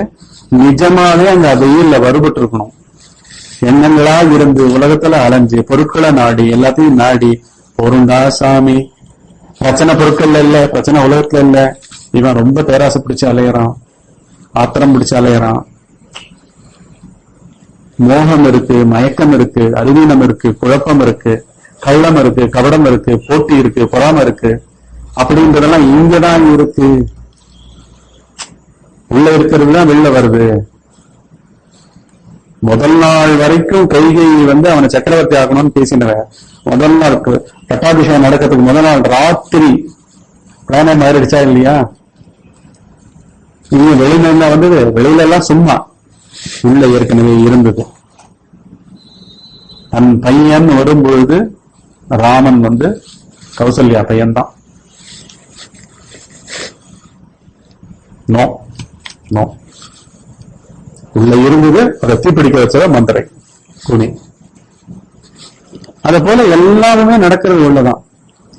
நிஜமாவே அங்க வெயில்ல வருபட்டு இருக்கணும். எண்ணங்களா இருந்து உலகத்துல அலைஞ்சு பொருட்களை நாடி எல்லாத்தையும் நாடி, பொருண்டா சாமி, பிரச்சனை பொருட்கள்ல இல்ல, பிரச்சனை உலகத்துல இல்ல, இவன் ரொம்ப பேராசை பிடிச்சு அலையறான், ஆத்திரம் பிடிச்சு அலையறான், மோகம் இருக்கு, மயக்கம் இருக்கு, அறிவீனம் இருக்கு, குழப்பம் இருக்கு, கள்ளம் இருக்கு, கபடம் இருக்கு, போட்டி இருக்கு, பொறாமை இருக்கு, அப்படின்றதெல்லாம் இங்கதான் இருக்கு. உள்ள இருக்கிறதுதான் வெளில வருது. முதல் நாள் வரைக்கும் கைகை அவனை சக்கரவர்த்தி ஆகணும்னு பேசினவன், முதல் நாள் பட்டாபிஷேகம் நடக்கிறதுக்கு முதல் நாள் ராத்திரி பிளான மாறிடுச்சா இல்லையா? இங்க வெளியில என்ன வந்தது? வெளியில எல்லாம் சும்மா, உள்ள ஏற்கனவே இருந்தது. தன் பையன் வரும்பொழுது ராமன் கௌசல்யா பையன்தான். நோ நோ, உள்ள இருந்தது, அதை தீப்பிடிக்க வச்சத மந்திரை குனி. அத போல எல்லாருமே நடக்கிறது உள்ளதான்.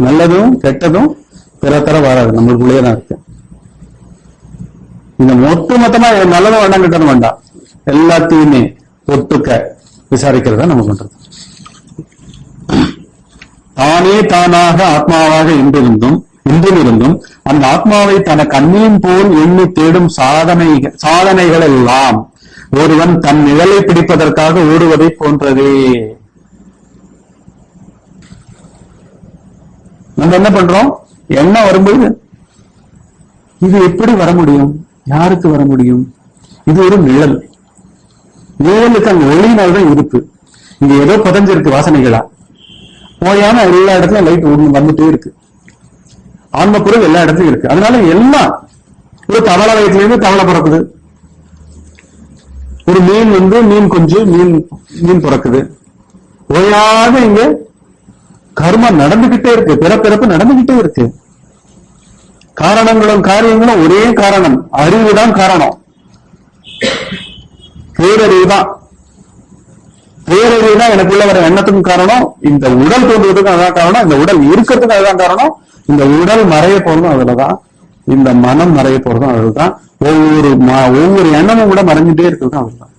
நல்லதும் கெட்டதும் பிற தர வராது, நம்மளுக்குள்ளேயே இருக்கு. இந்த ஒட்டு மொத்தமா நல்லதும் வேண்டாம் கெட்டதும் வேண்டாம், எல்லாத்தையுமே ஒட்டுக்க விசாரிக்கிறதா நம்ம பண்றது. தானே தானாக ஆத்மாவாக இன்றிருந்தும் அந்த ஆத்மாவை தனக்கு அந்நியம் போல் எண்ணி தேடும் சாதனைகள் எல்லாம் ஒருவன் தன் நிழலை பிடிப்பதற்காக ஓடுவதை போன்றதே. நம்ம என்ன பண்றோம்? எண்ணம் வரும்போது இது எப்படி வர முடியும், யாருக்கு வர முடியும்? இது ஒரு நிழல். நிழலுக்கு அங்க ஒளியினால்தான் இருக்கு. இங்க ஏதோ புதஞ்சிருக்கு வாசனைகளா, போயாம எல்லா இடத்துலயும் லைட் வந்துட்டே இருக்கு. ஆன்ம பொருள் எல்லா இடத்துலயும் இருக்கு. அதனால எல்லாம், ஒரு தவளை வயசுலேருந்து தவளை பிறக்குது, ஒரு மீன் மீன் குஞ்சு மீன் பிறக்குது. ஓயாத இங்க கர்மம் நடந்துகிட்டே இருக்கு, பிறப்பிறப்பு நடந்துகிட்டே இருக்கு. காரணங்களும் காரியங்களும் ஒரே காரணம், அறிவுதான் காரணம். பேரறிவு தான். பேரறிவு தான் எனக்குள்ள வர எண்ணத்துக்கும் காரணம், இந்த உடல் தோன்றுவதற்கும் அதான் காரணம், இந்த உடல் இருக்கிறதுக்கு அதுதான் காரணம், இந்த உடல் மறைய போறதும் அதுலதான், இந்த மனம் மறைய போறதும் அதுதான், ஒவ்வொரு எண்ணமும் கூட மறைஞ்சிட்டே இருக்கிறதும் அதுதான்.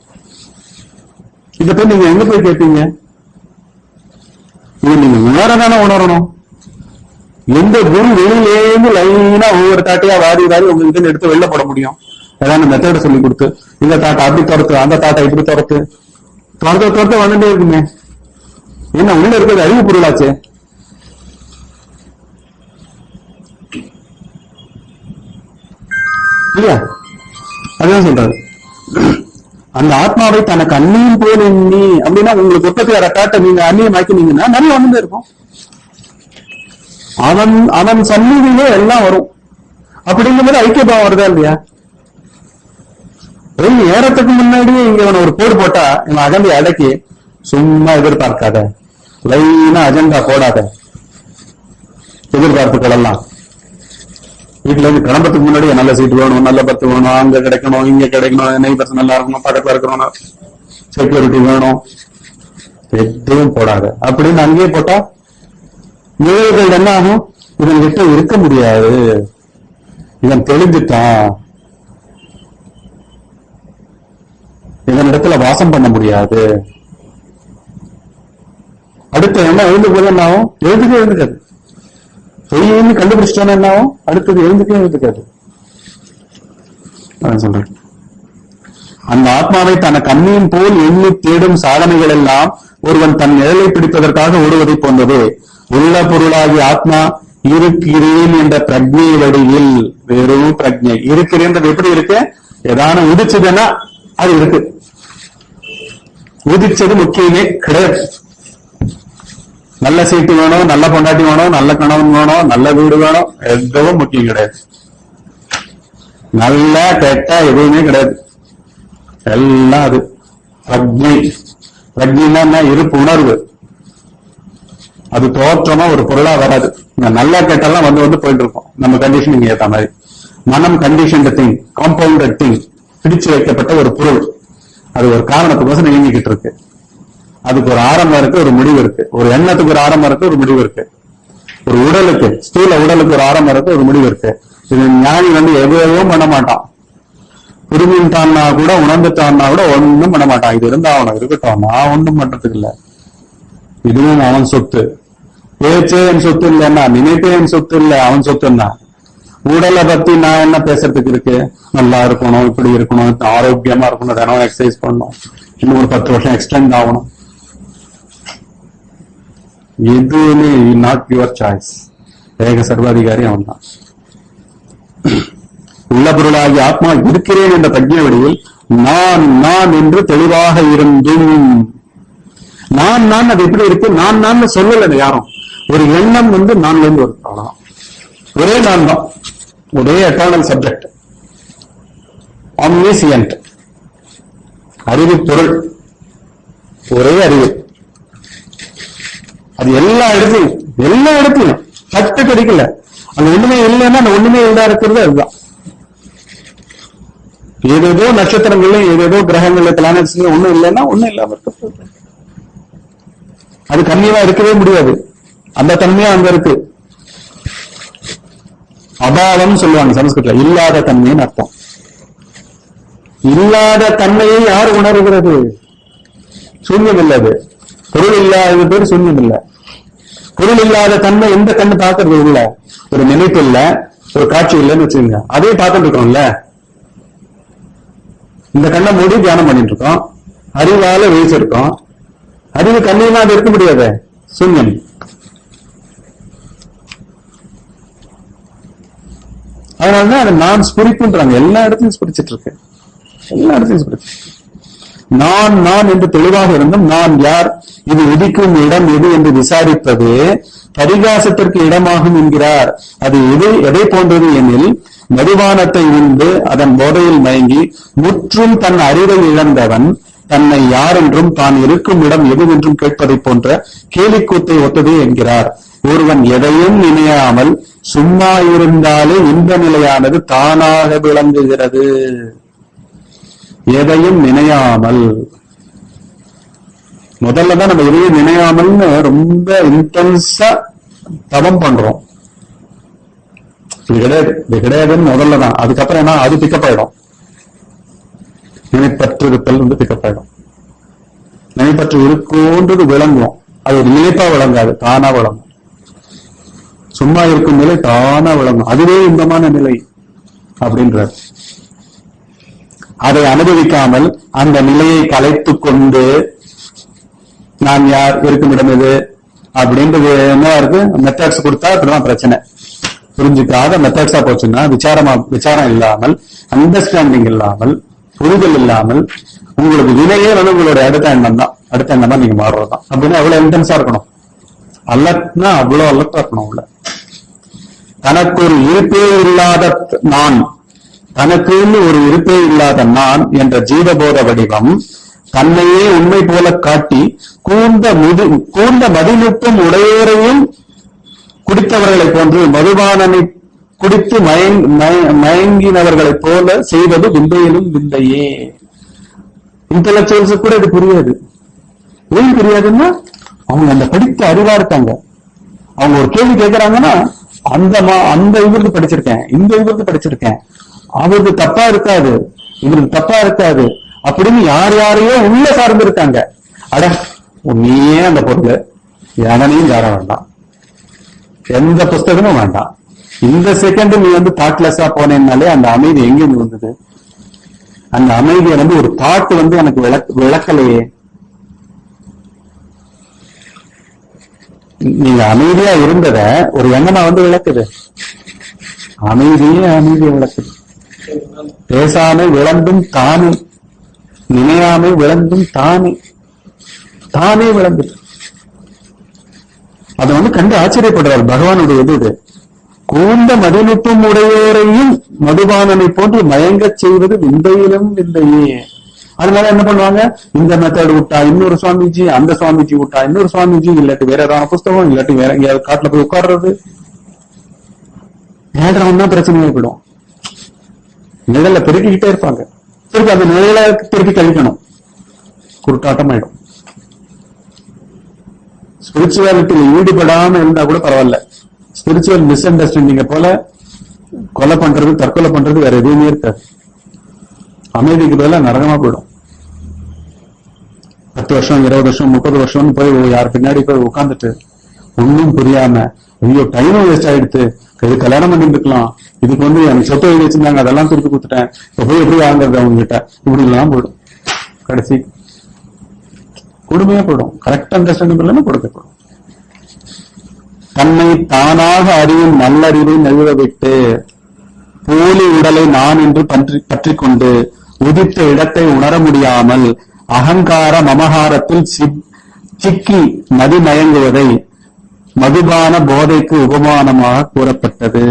இதை போய் நீங்க எங்க போய் கேட்பீங்க? இது நீங்க உணரதானே உணரணும். எந்த குரு வெளியிலேருந்து லைனா ஒவ்வொரு தாட்டையா வாரி வாரி உங்களுக்கு எடுத்து வெளில போட முடியும்? ஏதாவது மெத்தட சொல்லி கொடுத்து, இந்த தாட்டை அப்படி துரத்து, அந்த தாட்டை இப்படி துரத்து, துரத்த வந்துட்டே இருக்குமே. என்ன உள்ள இருக்கிறது அறிவு பொருளாச்சு. இல்லையா? அதுதான் சொல்றாரு. அந்த ஆத்மாவை தனக்கு அந்நியம் போல் எண்ணி அப்படின்னா, உங்களுக்கு உற்பத்தி வர காட்ட நீங்க அந்நியம் ஆக்கினீங்கன்னா நிறைய வந்துட்டே இருக்கும். அவன் சந்நிதியிலே எல்லாம் வரும். அப்படிங்கும்போது ஐக்கியபாவம் வருதா இல்லையா? ஏறத்துக்கு முன்னாடியே இங்க ஒரு போடு போட்டா இவன் அகந்தி அடக்கி சும்மா எதிர்பார்க்காத, லைனா அஜெண்டா போடாத, எதிர்பார்ப்புகள் எல்லாம் வீட்டுல இருந்து கிளம்பத்துக்கு முன்னாடி நல்ல சீட்டு வேணும், நல்ல பத்து வேணும், அங்க கிடைக்கணும், இங்க கிடைக்கணும், நெய்பர்ஸ் நல்லா இருக்கணும், பக்கத்துல இருக்கணும், செக்யூரிட்டி வேணும், எதுவும் போடாத அப்படின்னு அங்கேயே போட்டா நிகழ்வுகள் என்ன ஆகும்? இவன் கிட்ட இருக்க முடியாது, இவன் தெளிஞ்சிட்டான், இதன் இடத்துல வாசம் பண்ண முடியாது. அடுத்த என்ன எழுந்து போது என்ன ஆகும்? எழுந்துக்காது. பொய்ன்னு கண்டுபிடிச்சிட்டோன்னு என்ன ஆகும்? அடுத்தது எழுந்துக்காது. சொல்றேன், அந்த ஆத்மாவை தனக்கு அந்நியம் போல் எண்ணி தேடும் சாதனைகள் எல்லாம் ஒருவன் தன் நிழலை பிடிப்பதற்காக ஓடுவதை போன்றது. உள்ள பொருளாகி ஆத்மா இருக்கிறேன் என்ற பிரஜை வடிவில், வெறும் பிரஜை இருக்கிறேன்றது எப்படி இருக்கு? ஏதான உதிச்சதுன்னா அது இருக்கு. உதிச்சது முக்கியமே கிடையாது. நல்ல சீட்டு வேணும், நல்ல பொண்டாட்டி வேணும், நல்ல கணவன் வேணும், நல்ல வீடு வேணும், எதுவும் முக்கியம் கிடையாது. நல்ல கெட்ட எதுவுமே கிடையாது. எல்லாம் அது பிரஜை. பிரஜைன்னா இருப்பு உணர்வு. அது தோற்றமா ஒரு பொருளா வராது. நல்ல கெட்டெல்லாம் வந்து போயிட்டு இருக்கோம் நம்ம கண்டிஷனுக்கு ஏற்ற மாதிரி. மனம் கண்டிஷன் திங், காம்பவுண்டட் திங், பிடிச்சு வைக்கப்பட்ட ஒரு பொருள். அது ஒரு காரணத்துக்கோசம் இயங்கிக்கிட்டு இருக்கு. அதுக்கு ஒரு ஆரம்பம் இருக்கு, ஒரு முடிவு இருக்கு. ஒரு எண்ணத்துக்கு ஒரு ஆரம்பம் இருக்கு, ஒரு முடிவு இருக்கு. ஒரு உடலுக்கு, ஸ்தூல உடலுக்கு ஒரு ஆரம்பம் இருக்கு, ஒரு முடிவு இருக்கு. இது ஞானி எதுவும் பண்ண மாட்டான். புரிஞ்சுட்டான்னா கூட, உணர்ந்துட்டான்னா கூட ஒன்னும் பண்ண மாட்டான். இது இருந்தா அவனை இருக்கட்டும், நான் ஒன்றும் பண்றதுக்கு இல்ல, இதுவும் அவன் சொத்து. பேச்சே என் சொத்து இல்லைன்னா, நினைப்பே என் சொத்து இல்ல, அவன் சொத்துன்னா. உடலை பத்தி நான் என்ன பேசுறதுக்கு இருக்கு? நல்லா இருக்கணும், இப்படி இருக்கணும், ஆரோக்கியமா இருக்கணும், தினம் எக்ஸசைஸ் பண்ணணும், இன்னும் ஒரு 10 வருஷம் எக்ஸ்டெண்ட் ஆகணும். எதுவுமே நாட் யுவர் சாய்ஸ். ஏக சர்வாதிகாரி அவன் தான். உள்ள பொருளாகி ஆத்மா இருக்கிறேன் என்ற பிரஜை வடிவில் நான் நான் என்று தெளிவாக இருந்தும், நான் அது எப்படி இருக்கு? நான் சொல்லல யாரும். ஒரு எண்ணம் நான்ல இருந்து ஒரு காரணம், ஒரே நான் தான், ஒரே எட்டர்னல் சப்ஜெக்ட், ஆம்னிசியன்ட், அறிவு பொருள், ஒரே அறிவு. அது எல்லா இடத்துலயும் தட்டு கிடைக்கல. அது ஒண்ணுமே இல்லைன்னா அந்த ஒண்ணுமே இல்லா இருக்கிறது அதுதான். ஏதேதோ நட்சத்திரங்கள்ல, ஏதேதோ கிரகங்கள்ல, பிளானட்ஸ்ல ஒண்ணும் இல்லைன்னா ஒண்ணும் இல்லாம இருக்க. அது கம்மியா இருக்கவே முடியாது. அந்த தன்மையா அங்க இருக்கு. அபாவம் சொல்லுவாங்க சமஸ்கிருத்ல, இல்லாத தன்மைன்னு அர்த்தம். இல்லாத தன்மையை யார் உணர்கிறது? சூன்யம் இல்லை. அது பொருள் இல்லாத பேர் சூன்யம் இல்லை. பொருள் இல்லாத தன்மை எந்த கண்ணு பார்க்கறது இல்ல. ஒரு நினைப்பு இல்ல, ஒரு காட்சி இல்லைன்னு வச்சுக்கோங்க, அதே பார்த்துட்டு இருக்கோம்ல. இந்த கண்ணை மூடி தியானம் பண்ணிட்டு இருக்கோம், அறிவால வீழ்ச்சிருக்கோம். அறிவு கண்ணியமா அது இருக்க முடியாது, சூன்யம். அதனாலதான் அதை நான் ஸ்பிரிட்ன்றாங்க. எல்லா இடத்தையும் ஸ்பிரிச்சிட்டு இருக்கு, எல்லா இடத்தையும் ஸ்பிரிச்சு. நான் என்று தெளிவாக இருந்தும் நான் யார், இது உதிக்கும் இடம் எது என்று விசாரிப்பது பரிகாசத்திற்கு இடமாகும் என்கிறார். அது எதை போன்றது எனில், மதுபானத்தை உண்டு அதன் போதையில் மயங்கி முற்றும் தன் அறிவை இழந்தவன் தன்னை யார் என்றும் தான் இருக்கும் இடம் எதுவென்றும் கேட்பதை போன்ற கேலிக்கூத்தை ஒத்தது என்கிறார். ஒருவன் எதையும் நினையாமல் சும்மா இருந்தாலே இன்ப நிலையானது தானாக விளங்குகிறது. எதையும் நினையாமல். முதல்ல தான் நம்ம எதையும் நினையாமல்னு ரொம்ப இன்டென்ஸா தவம் பண்றோம். இது கிடையாது, இது கிடையாதுன்னு முதல்ல தான். அதுக்கப்புறம் என்ன, அது பிக்கப் ஆயிடும். நினைப்பற்று இருத்தல் வந்து பிக்கப் ஆயிடும். நினைப்பற்று இருக்குன்றது விளங்கும். அது ஒரு நினைப்பா விளங்காது, தானா விளங்கும். சும்மா இருக்கும் நிலை தானா விளங்கும். அதுவே இன்பமான நிலை அப்படின்றார். அதை அனுபவிக்காமல் அந்த நிலையை கலைத்து கொண்டு நான் யார், இருக்கும் இடம் எது அப்படின்றது என்ன இருக்கு, மெத்தட்ஸ் கொடுத்தா இப்படிதான் பிரச்சனை. புரிஞ்சுக்காத மெத்தட்ஸா போச்சுன்னா விசாரம் இல்லாமல், அண்டர்ஸ்டாண்டிங் இல்லாமல், புரிதல் இல்லாமல் உங்களுக்கு வினையே வந்து உங்களுடைய அடுத்த எண்ணம் தான். அடுத்த எண்ணமா நீங்க மாறுறதுதான். அப்படின்னா எவ்வளவு இன்டென்ஸா இருக்கணும், அலர்ட்னா அவ்வளவு அலர்ட்டா இருக்கணும். உள்ள தனக்கு ஒரு இருப்பே இல்லாத நான், தனக்குன்னு ஒரு இருப்பே இல்லாத நான் என்ற ஜீவபோத வடிவம் தன்னையே உண்மை போல காட்டி கூர்ந்த மதிநுட்பம் உடையோரையும் குடித்தவர்களை போன்று மதுபானனை குடித்து மயங்கினவர்களை போல செய்வது விந்தையிலும் விந்தையே. இன்டெலக்சுவல்ஸ் கூட இது புரியாது. ஏன் புரியாதுன்னா அவங்க அந்த படித்த அறிவா இருக்காங்க. அவங்க ஒரு கேள்வி கேட்கிறாங்கன்னா அந்த இவருக்கு படிச்சிருக்கேன், இந்த இவருக்கு படிச்சிருக்கேன், அவருக்கு தப்பா இருக்காது, இவருக்கு தப்பா இருக்காது அப்படின்னு யார் யாரையோ உள்ள சார்ந்து இருக்காங்க. அட நீயே அந்த பொருள் எவனையும் சார வேண்டாம், எந்த புஸ்தகமும் வேண்டாம். இந்த செகண்ட் நீ வந்து தாட்லெஸ்ஸா போனேன்னாலே அந்த அமைதி எங்கிருந்து வந்தது? அந்த அமைதியை வந்து ஒரு தாட் வந்து எனக்கு விளக்கலையே. நீங்க அமைதியா இருந்தத ஒரு எண்ணமா வந்து விளக்குது. அமைதியை விளக்குது. பேசாமை விளங்கும் தானே, நினையாமை விளங்கும் தானே விளங்குது. அதை வந்து கண்டு ஆச்சரியப்படுறார் பகவானுடைய இது. கூர்ந்த மதிநுட்பம் உடையோரையும் மதுபானனை போன்று மயங்கச் செய்வது விந்தையிலும் விந்தையே. அதனால என்ன பண்ணுவாங்க, இந்த மெத்தட் விட்டா இன்னொரு சுவாமிஜி, அந்த சுவாமிஜி விட்டா இன்னொரு சுவாமிஜி, இல்லாட்டி வேற ஏதாவது புஸ்தகம், இல்லாட்டி வேற எங்கேயாவது காட்டுல போய் உட்கார்றது. நேரம் தான் பிரச்சனை ஏற்படும். நிழல பெருக்கிக்கிட்டே இருப்பாங்க. திருப்பி அந்த நிழல திருப்பி கழிக்கணும், குருட்டாட்டம் ஆயிடும். ஸ்பிரிச்சுவாலிட்டியில ஈடுபடாம இருந்தா கூட பரவாயில்ல. ஸ்பிரிச்சுவல் மிஸ் அண்டர்ஸ்டாண்டிங்க போல கொலை பண்றது, தற்கொலை பண்றது வேற எதுவுமே இருக்காது. அமைதிக்கு பதிலா நரகமா போயிடும். 10 வருஷம் 20 வருஷம் 30 வருஷம் போய் யார் பின்னாடி போய் உட்காந்துட்டு ஒன்னும் புரியாம, ஐயோ டைம் வேஸ்ட் ஆயிடுத்து, இது கல்யாணம் பண்ணிட்டு இருக்கலாம், இதுக்கு வந்து எனக்கு சொத்து எழுதி வச்சிருந்தாங்க அதெல்லாம் திருப்பி கொடுத்துட்டேன், இப்ப போய் எப்படி வாங்குறது அவங்க கிட்ட, இப்படி எல்லாம் போயிடும். கடைசி கொடுமையா போயிடும். கரெக்ட் அண்டர்ஸ்டாண்டிங் இல்லைன்னா கொடுக்கப்படும். தன்னை தானாக அறியும் நல்லறிவை நழுவ விட்டு போலி உடலை நான் என்று பற்றி கொண்டு உதித்த இடத்தை உணர முடியாமல் அகங்கார மமகாரத்தில் சிக்கி மதிமயங்குவதை மதுபான போதைக்கு உபமானமாக கூறப்பட்டது.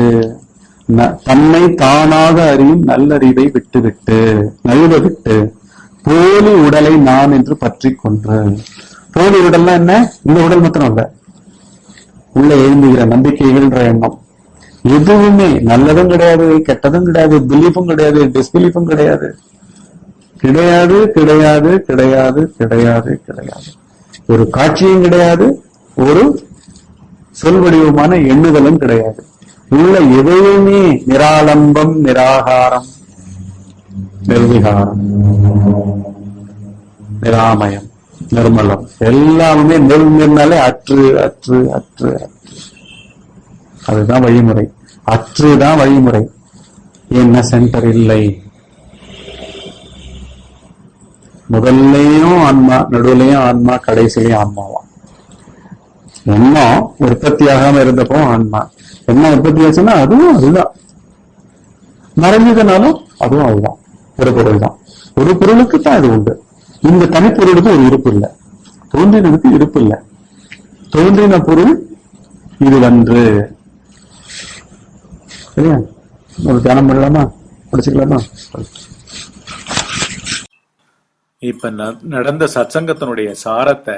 தன்னை தானாக அறியும் நல்லறிவை நழுவ விட்டு போலி உடலை நான் என்று பற்றி கொண்டு. போலி உடல்னா என்ன? இந்த உடல் மாத்திரம் இல்ல, உள்ள எழுந்துகிற நம்பிக்கைகள்ன்ற எண்ணம் எதுவுமே நல்லதும் கிடையாது, கெட்டதும் கிடையாது, பிலீஃபும் கிடையாது, டிஸ்பிலீஃபும் கிடையாது. கிடையாது கிடையாது கிடையாது கிடையாது கிடையாது. ஒரு காட்சியும் கிடையாது, ஒரு சொல் வடிவமான எண்ணுதலும் கிடையாது. உள்ள எதையுமே நிராலம்பம், நிராகாரம், நிர்விகாரம், நிராமயம், நிர்மலம், எல்லாமே நிர்மலனாலே அற்று அற்று அற்று அற்று. அதுதான் வழிமுறை. அற்றுதான் வழிமுறை. என்ன சென்டர் இல்லை. முதல்லையும் ஆன்மா, நடுவுலையும் ஆன்மா, கடைசிலையும் ஆன்மாவா. எண்ணம் உற்பத்தியாகாம இருந்தப்போ ஆன்மா, என்ன உற்பத்தி ஆச்சுன்னா அதுவும் அதுதான், மறைஞ்சதுனாலும் அதுவும் அதுதான். ஒரு பொருள் தான். ஒரு பொருளுக்கு தான் இது உண்டு. இந்த தனிப்பொருளுக்கு ஒரு இருப்பு இல்லை, தோன்றினதுக்கு இருப்பு இல்லை. தோன்றின பொருள் இது ஒன்று. சரியா? ஒரு தியானம் பண்ணலாமா? படிச்சுக்கலாமா? இப்ப நடந்த சத்சங்கத்தினுடைய சாரத்தை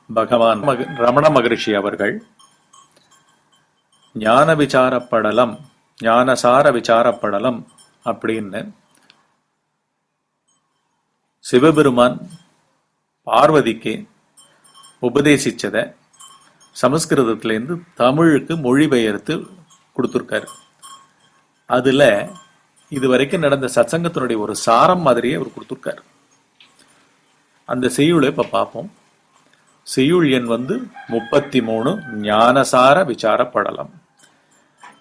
பகவான் ரமண மகரிஷி அவர்கள் ஞான விசாரப்படலம், ஞானசார விசாரப்படலம் அப்படின்னு சிவபெருமான் பார்வதிக்கு உபதேசிச்சத சமஸ்கிருதத்திலேருந்து தமிழுக்கு மொழிபெயர்த்து கொடுத்துருக்காரு. அதுல இதுவரைக்கும் நடந்த சத்சங்கத்தினுடைய ஒரு சாரம் மாதிரியே அவர் கொடுத்துருக்காரு. அந்த செய்யுளை இப்ப பார்ப்போம். செய்யுள் எண் 33, ஞானசார விசாரப்படலம்.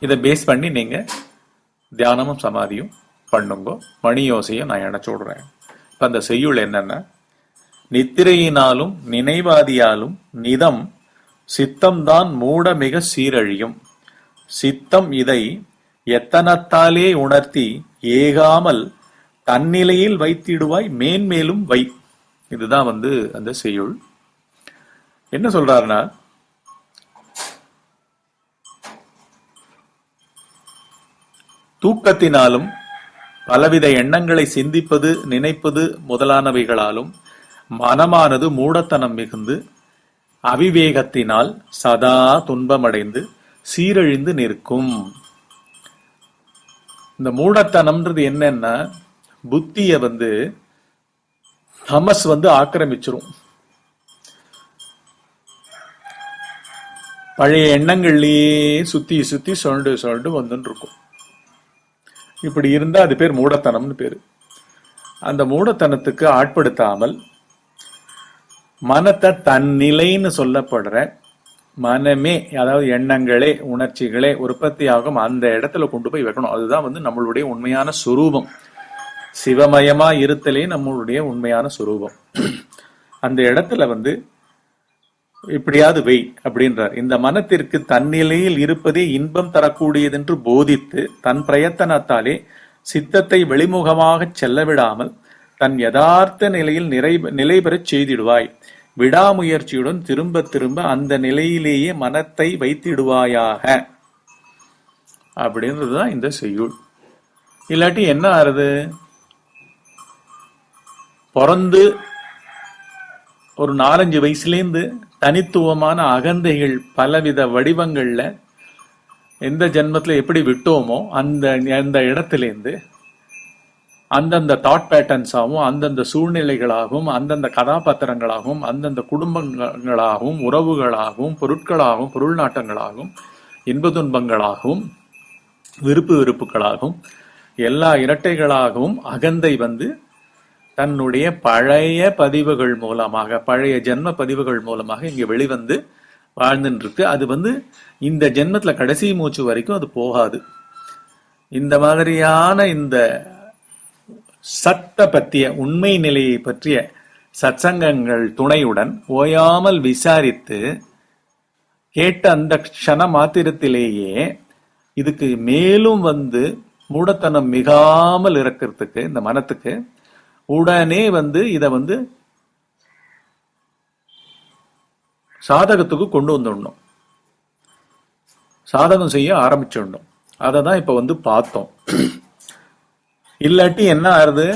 இதை பேஸ் பண்ணி நீங்க தியானமும் சமாதியும் பண்ணுங்க. மணி யோசையும் நான் இணைச்சு விடுறேன். இப்ப அந்த செய்யுள் என்னன்னா, நித்திரையினாலும் நினைவாதியாலும் நிதம் சித்தம்தான் மூட மிக சீரழியும். சித்தம் இதை எத்தனத்தாலே உணர்த்தி ஏகாமல் தன்னிலையில் வைத்திடுவாய் மேன்மேலும் வை. இதுதான் அந்த செய்யுள். என்ன சொல்றாருன்னா, தூக்கத்தினாலும் பலவித எண்ணங்களை சிந்திப்பது நினைப்பது முதலானவைகளாலும் மனமானது மூடத்தனம் மிகுந்து அவிவேகத்தினால் சதா துன்பமடைந்து சீரழிந்து நிற்கும். இந்த மூடத்தனம்ன்றது என்னன்னா, புத்திய தமஸ் ஆக்கிரமிச்சிரும். பழைய எண்ணங்கள்லயே சுத்தி சுத்தி சொல்லிட்டு சொல்லிட்டு வந்துட்டு இருக்கும். இப்படி இருந்தா அது பேர் மூடத்தனம்னு பேரு. அந்த மூடத்தனத்துக்கு ஆட்படுத்தாமல் மனத்தை தன்னிலைன்னு சொல்லப்படுற மனமே, அதாவது எண்ணங்களே உணர்ச்சிகளே உற்பத்தியாகும் அந்த இடத்துல கொண்டு போய் வைக்கணும். அதுதான் நம்மளுடைய உண்மையான சுரூபம். சிவமயமா இருத்தலே நம்மளுடைய உண்மையான சுரூபம். அந்த இடத்துல இப்படியாவது வை அப்படின்றார். இந்த மனத்திற்கு தன்னிலையில் இருப்பதே இன்பம் தரக்கூடியது என்று போதித்து தன் பிரயத்தனத்தாலே சித்தத்தை வெளிமுகமாக செல்லவிடாமல் தன் யதார்த்த நிலையில் நிலை பெறச் செய்திடுவாய். விடாமுயற்சியுடன் திரும்ப திரும்ப அந்த நிலையிலேயே மனத்தை வைத்திடுவாயாக அப்படின்றதுதான் இந்த செய்யுள். இல்லாட்டி என்ன ஆறுது, பிறந்து ஒரு 4-5 வயசுலேருந்து தனித்துவமான அகந்தைகள் பலவித வடிவங்கள்ல எந்த ஜென்மத்துல எப்படி விட்டோமோ அந்த இடத்திலேருந்து அந்தந்த தாட் பேட்டர்ன்ஸாகவும் அந்தந்த சூழ்நிலைகளாகவும் அந்தந்த கதாபாத்திரங்களாகவும் அந்தந்த குடும்பங்களாகவும் உறவுகளாகவும் பொருட்களாகவும் பொருள் நாட்டங்களாகவும் இன்ப துன்பங்களாகவும் விருப்பு வெறுப்புகளாகவும் எல்லா இரட்டைகளாகவும் அகந்தை தன்னுடைய பழைய பதிவுகள் மூலமாக பழைய ஜென்ம பதிவுகள் மூலமாக இங்க வெளிவந்து வாழ்ந்துட்டு இருக்கு. அது இந்த ஜென்மத்துல கடைசி மூச்சு வரைக்கும் அது போகாது. இந்த மாதிரியான இந்த சத்த பற்றிய உண்மை நிலையை பற்றிய சத்சங்கங்கள் துணையுடன் ஓயாமல் விசாரித்து கேட்ட அந்த க்ஷண மாத்திரத்திலேயே இதுக்கு மேலும் மூடத்தனம் மிகாமல் இருக்கிறதுக்கு இந்த மனத்துக்கு உடனே இத சாதகத்துக்கு கொண்டு வந்துடணும், சாதகம் செய்ய ஆரம்பிச்சிடணும். அதை தான் இப்ப பார்த்தோம். இல்லாட்டி என்ன ஆறுது,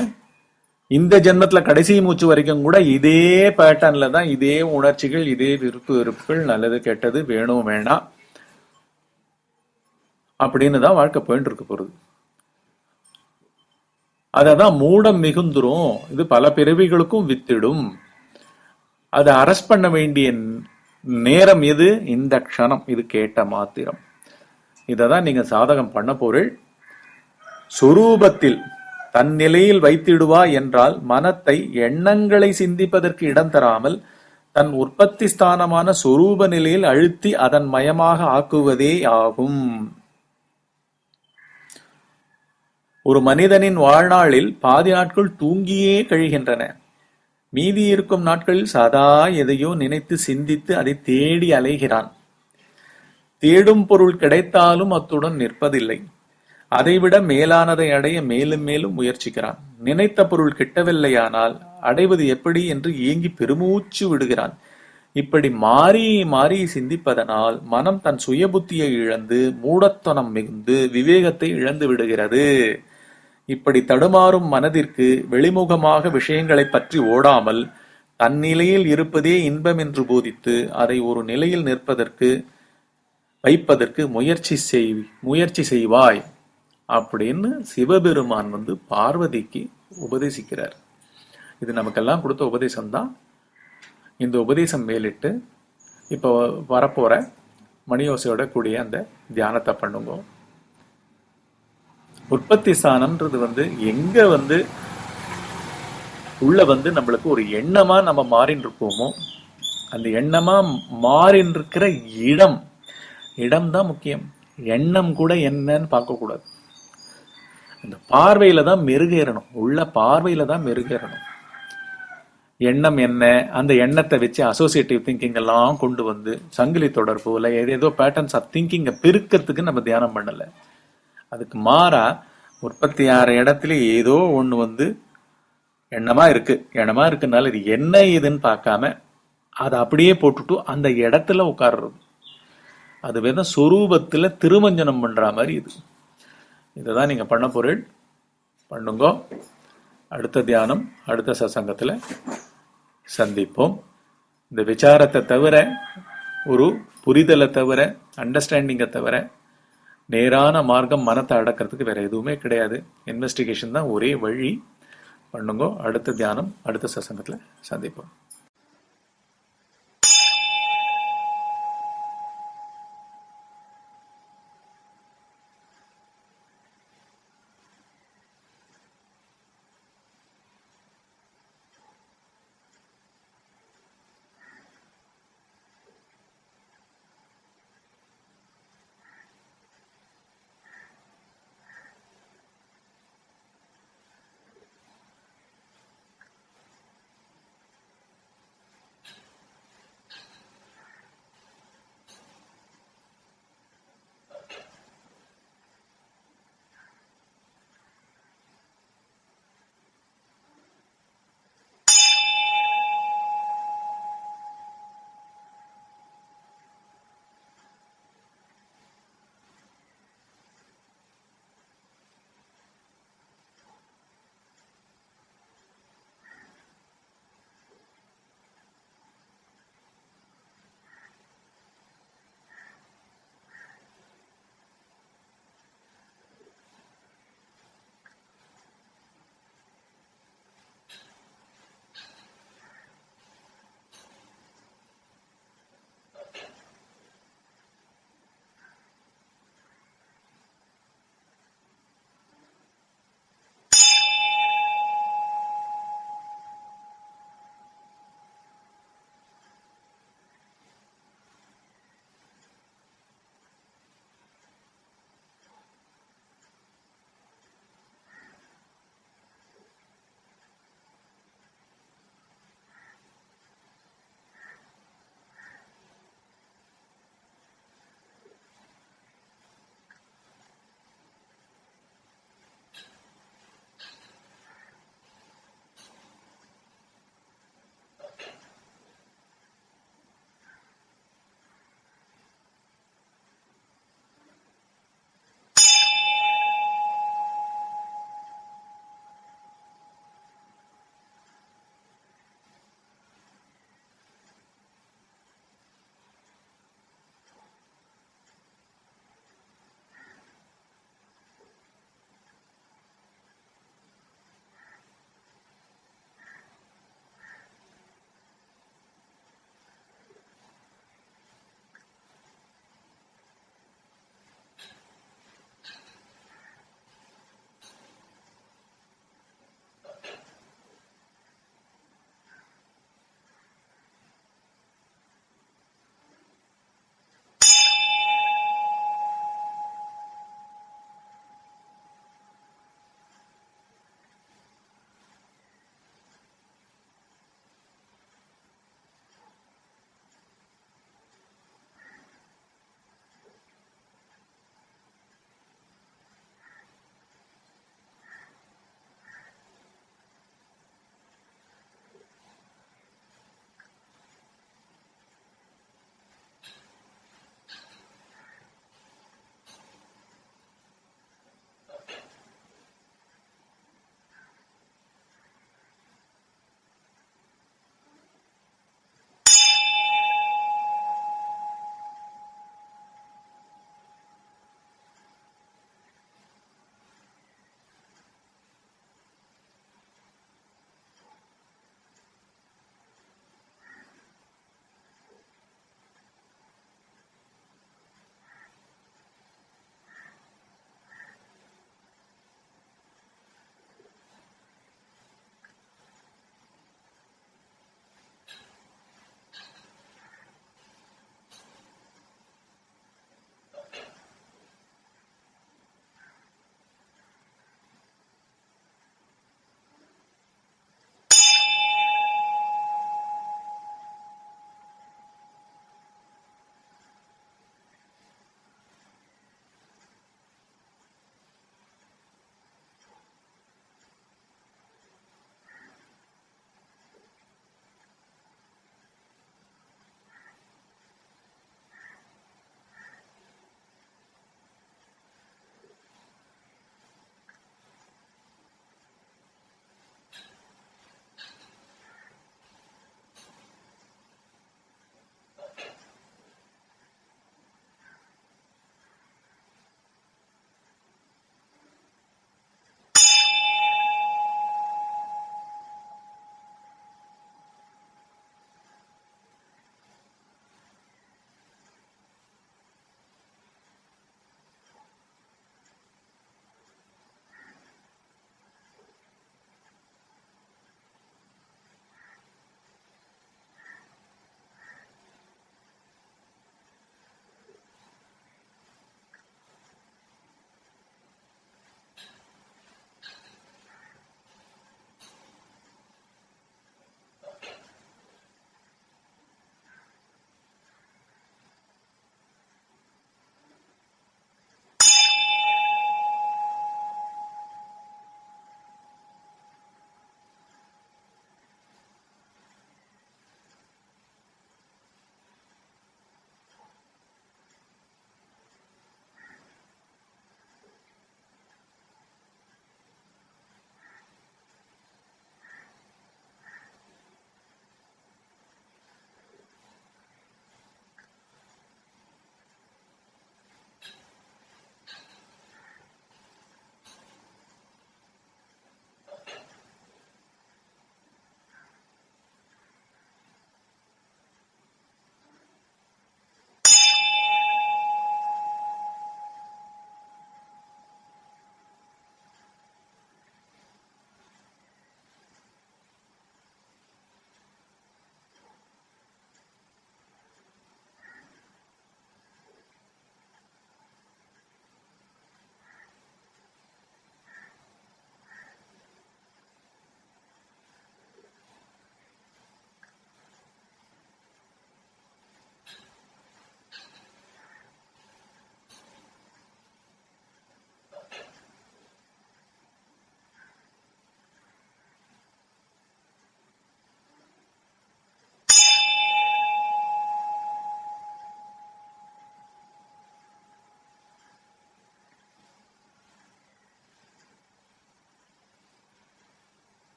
இந்த ஜென்மத்துல கடைசி மூச்சு வரைக்கும் கூட இதே பேட்டர்ன்ல தான் இதே உணர்ச்சிகள் இதே விருப்பு வெறுப்புகள் நல்லது கெட்டது வேணும் வேண்டாம் அப்படின்னு தான் வாழ்க்கை போயிட்டு இருக்க போறது. அததான் மூடம் மிகுந்துரும். இது பல பிறவிகளுக்கும் வித்திடும். அதை அரஸ்ட் பண்ண வேண்டிய நேரம் எது? இந்த க்ஷணம். இது கேட்ட மாத்திரம். இததான் நீங்க சாதகம் பண்ண பொருள். சுரூபத்தில் தன் நிலையில் வைத்திடுவா என்றால் மனத்தை எண்ணங்களை சிந்திப்பதற்கு இடம் தராமல் தன் உற்பத்தி ஸ்தானமான சொரூப நிலையில் அழுத்தி அதன் மயமாக ஆக்குவதே ஆகும். ஒரு மனிதனின் வாழ்நாளில் பாதி நாட்கள் தூங்கியே கழிகின்றன. மீதி இருக்கும் நாட்களில் சதா எதையோ நினைத்து சிந்தித்து அதை தேடி அலைகிறான். தேடும் பொருள் கிடைத்தாலும் அத்துடன் நிற்பதில்லை. அதைவிட மேலானதை அடைய மேலும் மேலும் முயற்சிக்கிறான். நினைத்த பொருள் கிட்டவில்லையானால் அடைவது எப்படி என்று ஏங்கி பெருமூச்சு விடுகிறான். இப்படி மாறி மாறி சிந்திப்பதனால் மனம் தன் சுய புத்தியை இழந்து மூடத்தனம் மிகுந்து விவேகத்தை இழந்து விடுகிறது. இப்படி தடுமாறும் மனதிற்கு வெளிமுகமாக விஷயங்களை பற்றி ஓடாமல் தன்னிலையில் இருப்பதே இன்பம் என்று போதித்து அதை ஒரு நிலையில் வைப்பதற்கு முயற்சி செய்வாய் அப்படின்னு சிவபெருமான் பார்வதிக்கு உபதேசிக்கிறார். இது நமக்கெல்லாம் கொடுத்த உபதேசம் தான். இந்த உபதேசம் மேலிட்டு இப்போ வரப்போற மணியோசையோட கூடிய அந்த தியானத்தை பண்ணுங்க. உற்பத்தி ஸ்தானம்ன்றது எங்க உள்ள நம்மளுக்கு ஒரு எண்ணமா நம்ம மாறின்னு இருப்போமோ, அந்த எண்ணமா மாறின்னு இருக்கிற இடம் தான் முக்கியம். எண்ணம் கூட என்னன்னு பார்க்க கூடாது. அந்த பார்வையில தான் மெருகேறணும். உள்ள பார்வையில தான் மெருகேறணும். எண்ணம் என்ன, அந்த எண்ணத்தை வச்சு அசோசியேட்டிவ் திங்கிங் எல்லாம் கொண்டு சங்கிலி தொடர்பு இல்லை ஏதேதோ பேட்டர்ன்ஸ் ஆஃப் திங்கிங்கை பெருக்கிறதுக்கு நம்ம தியானம் பண்ணல. அதுக்கு மாறா உற்பத்தி ஆற இடத்துல ஏதோ ஒண்ணு எண்ணமா இருக்குனால இது என்ன இதுன்னு பார்க்காம அதை அப்படியே போட்டுட்டு அந்த இடத்துல உட்கார்றது. அது சொரூபத்துல திருமஞ்சனம் பண்ற மாதிரி இது. இதுதான் நீங்க பண்ண பொருள். பண்ணுங்க. அடுத்த தியானம் அடுத்த சத்சங்கத்துல சந்திப்போம். இந்த விசாரத்தை தவிர, ஒரு புரிதலை தவிர, அண்டர்ஸ்டாண்டிங்கை தவிர நேரான மார்க்கம் மனத்தை அடக்கிறதுக்கு வேற எதுவுமே கிடையாது. இன்வெஸ்டிகேஷன் தான் ஒரே வழி. பண்ணுங்க. அடுத்த தியானம் அடுத்த சத்சங்கத்துல சந்திப்போம்.